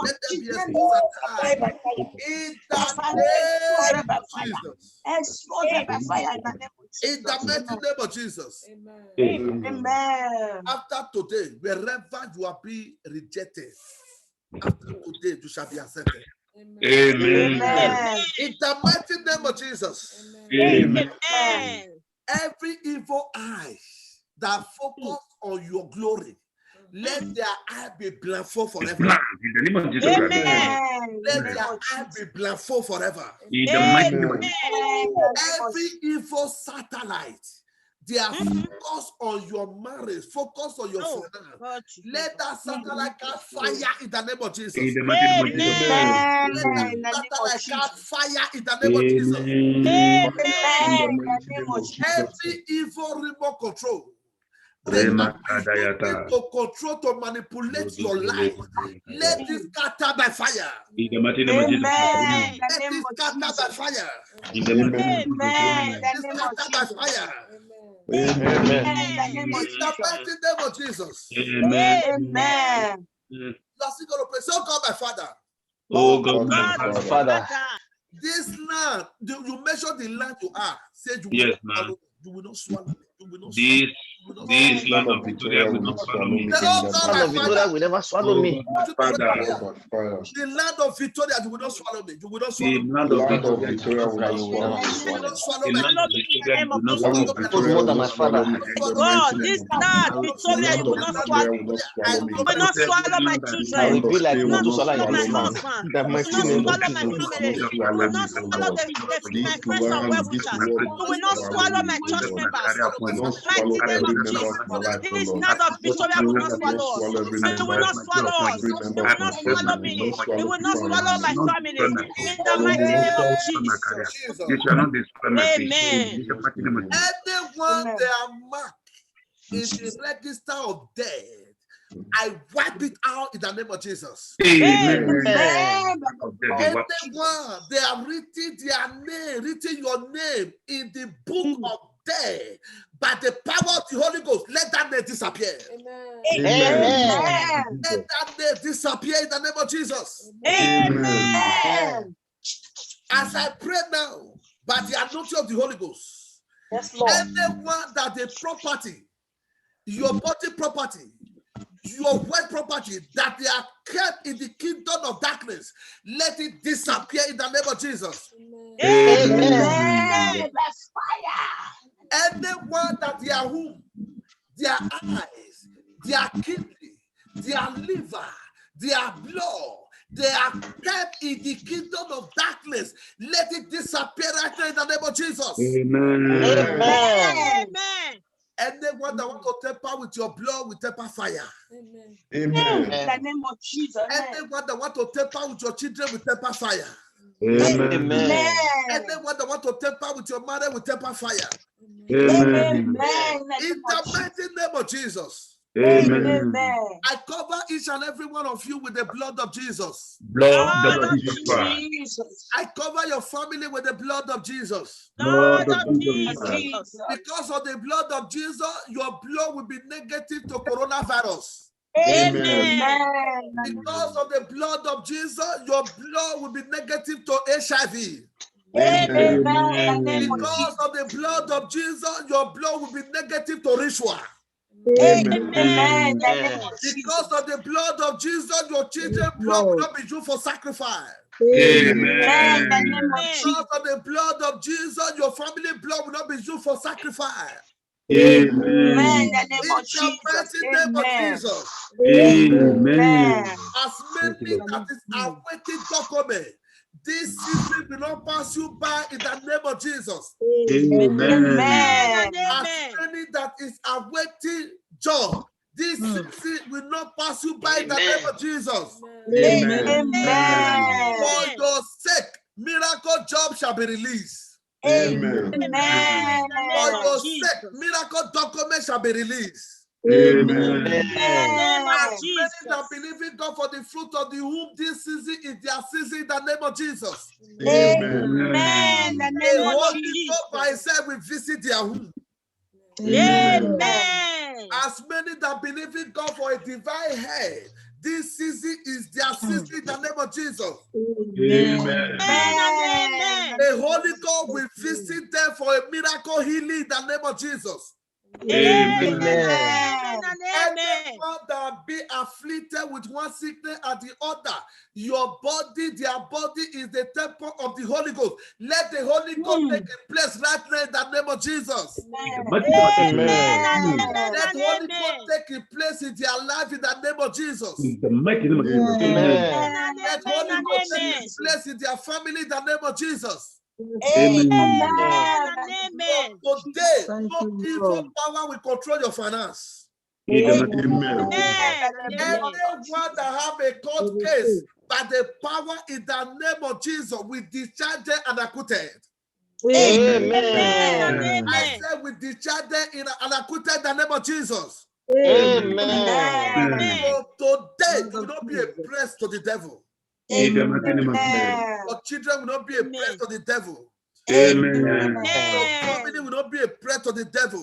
let them be exposed in the mighty name of Jesus. Amen. After today, wherever you are being rejected, after today you shall be accepted. Amen. In the mighty name of Jesus. Amen. Every evil eye that focus on your glory, let their eye be blindfold forever. In the name of Jesus. Amen. Let their eye be blindfold forever. In the mighty name of Jesus. Every evil satellite, they are focused on your marriage, focused on your finance. Let that satellite catch fire in the name of Jesus. In the mighty name of Jesus. Let that satellite catch fire in the name of Jesus. Every evil remote control, to control, to manipulate your life. Let this scatter by fire. In the mighty name of Jesus. Let this scatter by fire. In the mighty name of Jesus. Scatter by fire. Amen. In the mighty name of Jesus. Amen. You are still going to pray. So God, my Father. Oh God, my Father. This land, you measure the land you are. Say you will not swallow it. You will not swallow it. This land of Victoria will not swallow me. Land of Victoria will never swallow me. The land of Victoria will not swallow me. You will not swallow me. The land of Victoria will not swallow me. The land of Victoria will not swallow me. More than my father. God, this land, Victoria, you will not swallow me. You will not swallow my children. I will be like You will not Methuselah in swallow my this land. husband. The You will mighty not name of swallow my Jesus. family. You will not swallow my friends and well-wishers. You will not swallow my church members. In the mighty name of Jesus. This land of Victoria will not swallow us. You will not swallow us. You will not swallow me. You will not swallow my family. In the mighty name of Jesus. Amen. Anyone they are marked in the register of death, I wipe it out in the name of Jesus. Amen. Anyone they have written their name, written your name in the book of death, by the power of the Holy Ghost, let that name disappear. Amen. Let that name disappear in the name of Jesus. Amen. As I pray now, by the anointing of the Holy Ghost, yes, Lord. Anyone that the property, your body property, your wealth property that they are kept in the kingdom of darkness, let it disappear in the name of Jesus. Amen. That's fire. Anyone that their womb, their eyes, their kidney, their liver, their blood, They are kept in the kingdom of darkness. Let it disappear right now in the name of Jesus. Amen. Amen. Anyone that want to tamper with your blood will tamper fire. Amen. In the name of Jesus. Anyone that want to tamper with your children will tamper fire. Amen. Anyone that want to tamper with your mother will tamper fire. Amen. In the mighty name of Jesus. Amen. I cover each and every one of you with the blood of Jesus. Blood of Jesus Christ. I cover your family with the blood of Jesus. Blood of Jesus Christ. Because of the blood of Jesus, your blood will be negative to coronavirus. Amen. Because of the blood of Jesus, your blood will be negative to HIV. Amen. Because of the blood of Jesus, your blood will be negative to ritual. Amen. Because of the blood of Jesus, your children's blood will not be used for sacrifice. Amen. Because of the blood of Jesus, your family blood will not be used for sacrifice. Amen. In the mighty name of Jesus. Amen. As many that is awaiting document, this season will not pass you by in the name of Jesus. Amen. As many that is awaiting job, this season will not pass you by in the name of Jesus. Amen. For your sake, miracle job shall be released. Amen. For your sake, miracle document shall be released. Amen. As many that believe in God for the fruit of the womb, this season is their season in the name of Jesus. Amen. The Holy Ghost by itself will visit their womb. Amen. As many that believe in God for a divine head, this season is their season in the name of Jesus. Amen. The Holy Ghost will visit them for a miracle healing in the name of Jesus. Amen. Anyone that be afflicted with one sickness and the other, your body, their body is the temple of the Holy Ghost. Let the Holy Ghost take a place right now in the name of Jesus. Amen. Let the Holy Ghost take a place in their life in the name of Jesus. In the mighty name of Jesus. Amen. Let the Holy Ghost take a place in their family in the name of Jesus. Amen. So today, no evil power will control your finance. Amen. Anyone that have a court case by the power in the name of Jesus will discharge them and acquitted. Amen. I said we discharge them and acquitted in the name of Jesus. Amen. So today will not be a press to the devil. In the mighty name of Jesus. Your children will not be a press to the devil. Amen. Your family will not be a press to the devil.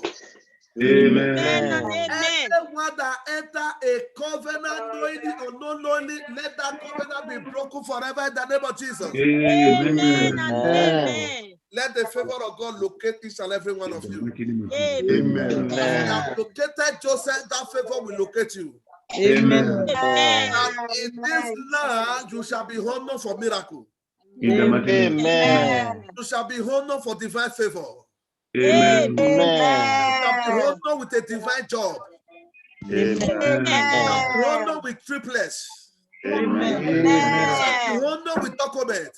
Amen. Anyone that enter a covenant knowingly or not knowingly, let that covenant be broken forever in the name of Jesus. Amen. Let the favor of God locate each and every one of you. Amen. As you have located Joseph, that favor will locate you. Amen. And in this land, you shall be honored for miracle. In the mighty name. Amen. You shall be honored for divine favor. Amen. You shall be honored with a divine job. You shall be honored with triplets. Amen. You shall be honored with document.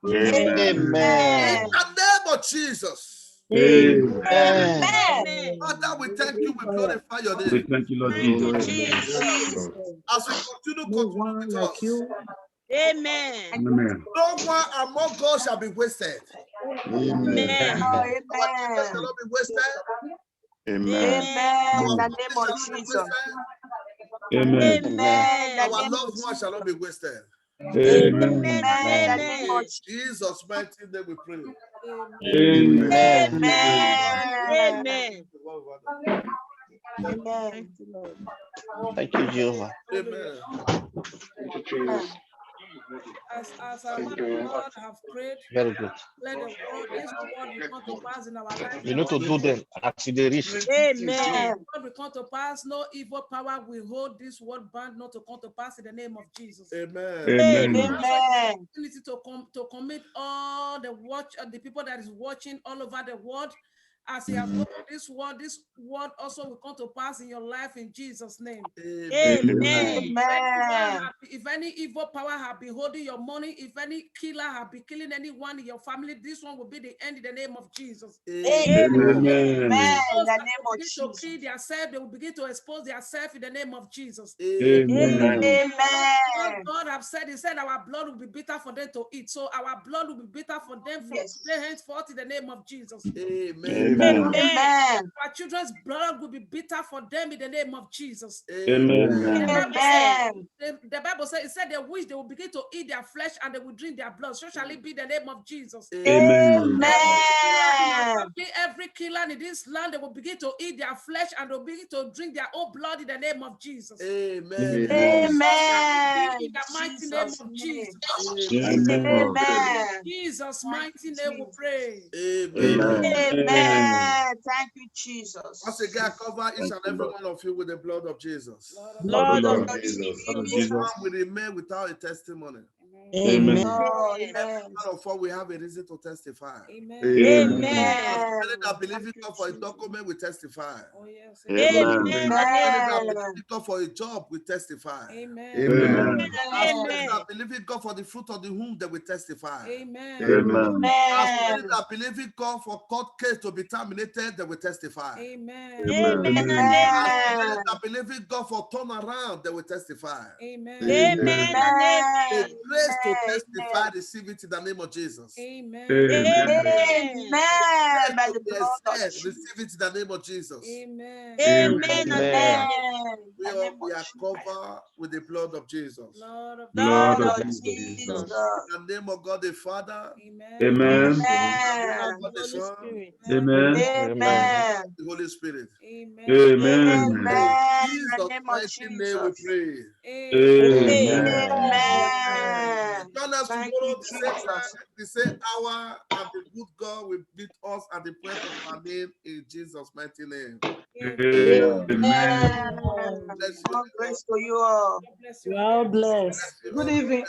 Amen. In the name of Jesus. Amen. Father, we thank you. We glorify your We name. thank you, Lord Jesus. As we continue with us. Amen. Amen. No one among God shall be wasted. Amen. Our children shall not be wasted. Amen. Amen. Amen. Amen. Our loved ones shall not be wasted. Amen. Amen. Jesus' mighty name we pray. Amen. Amen. Amen. Thank you, Jehovah. Amen. As our man of God have prayed, Very good. let the word, this word will come to pass in our life. You need to do them as they reach. Amen. Word will come to pass. No evil power will hold this word bound not to come to pass in the name of Jesus. Amen. Amen. Opportunity to commit all the the people that is watching all over the world. As he has spoken this word also will come to pass in your life in Jesus' name. Amen. If any evil power have been holding your money, if any killer have been killing anyone in your family, this one will be the end in the name of Jesus. Amen. In the name of Jesus. To kill themselves, they will begin to expose themselves in the name of Jesus. Amen. God have said, he said our blood will be bitter for them to eat. So our blood will be bitter for them from today henceforth in the name of Jesus. Amen. Our children's blood will be bitter for them in the name of Jesus. Amen. The Bible says, it said they wish they will begin to eat their flesh and they will drink their blood. So shall it be in the name of Jesus. Amen. Every killer in this land, they will begin to eat their flesh and they will begin to drink their own blood in the name of Jesus. Amen. Amen. In the mighty name of Jesus. Amen. Jesus' mighty name we pray. Amen. Thank you, Jesus. Once again, I cover each and every one of you with the blood of Jesus. Lord of Jesus. No one will remain without a testimony. Amen. Every one of us we have a reason to testify. Amen. Many that believe in God for a document will testify. Oh, yes. Amen. Many that believe in God for a job will testify. Amen. As many that believe in God for the fruit of the womb, they will testify. Amen. As many that believe in God for court case to be terminated, they will testify. Amen. As many that believe in God for turnaround, they will testify. Amen. The grace to testify, receive it in the name of Jesus. Amen. By the blood of receive it in the name of Jesus. Amen. We are covered with the blood of Jesus. Lord of Jesus. In the name of God the Father. Amen. In the name of God the Son. Amen. The Holy Spirit. Amen. In Jesus' mighty name we pray. Amen. Join us tomorrow the same hour, and the good God will meet us at the point of our name in Jesus' mighty name. Amen. God bless to you all. God bless. Good evening.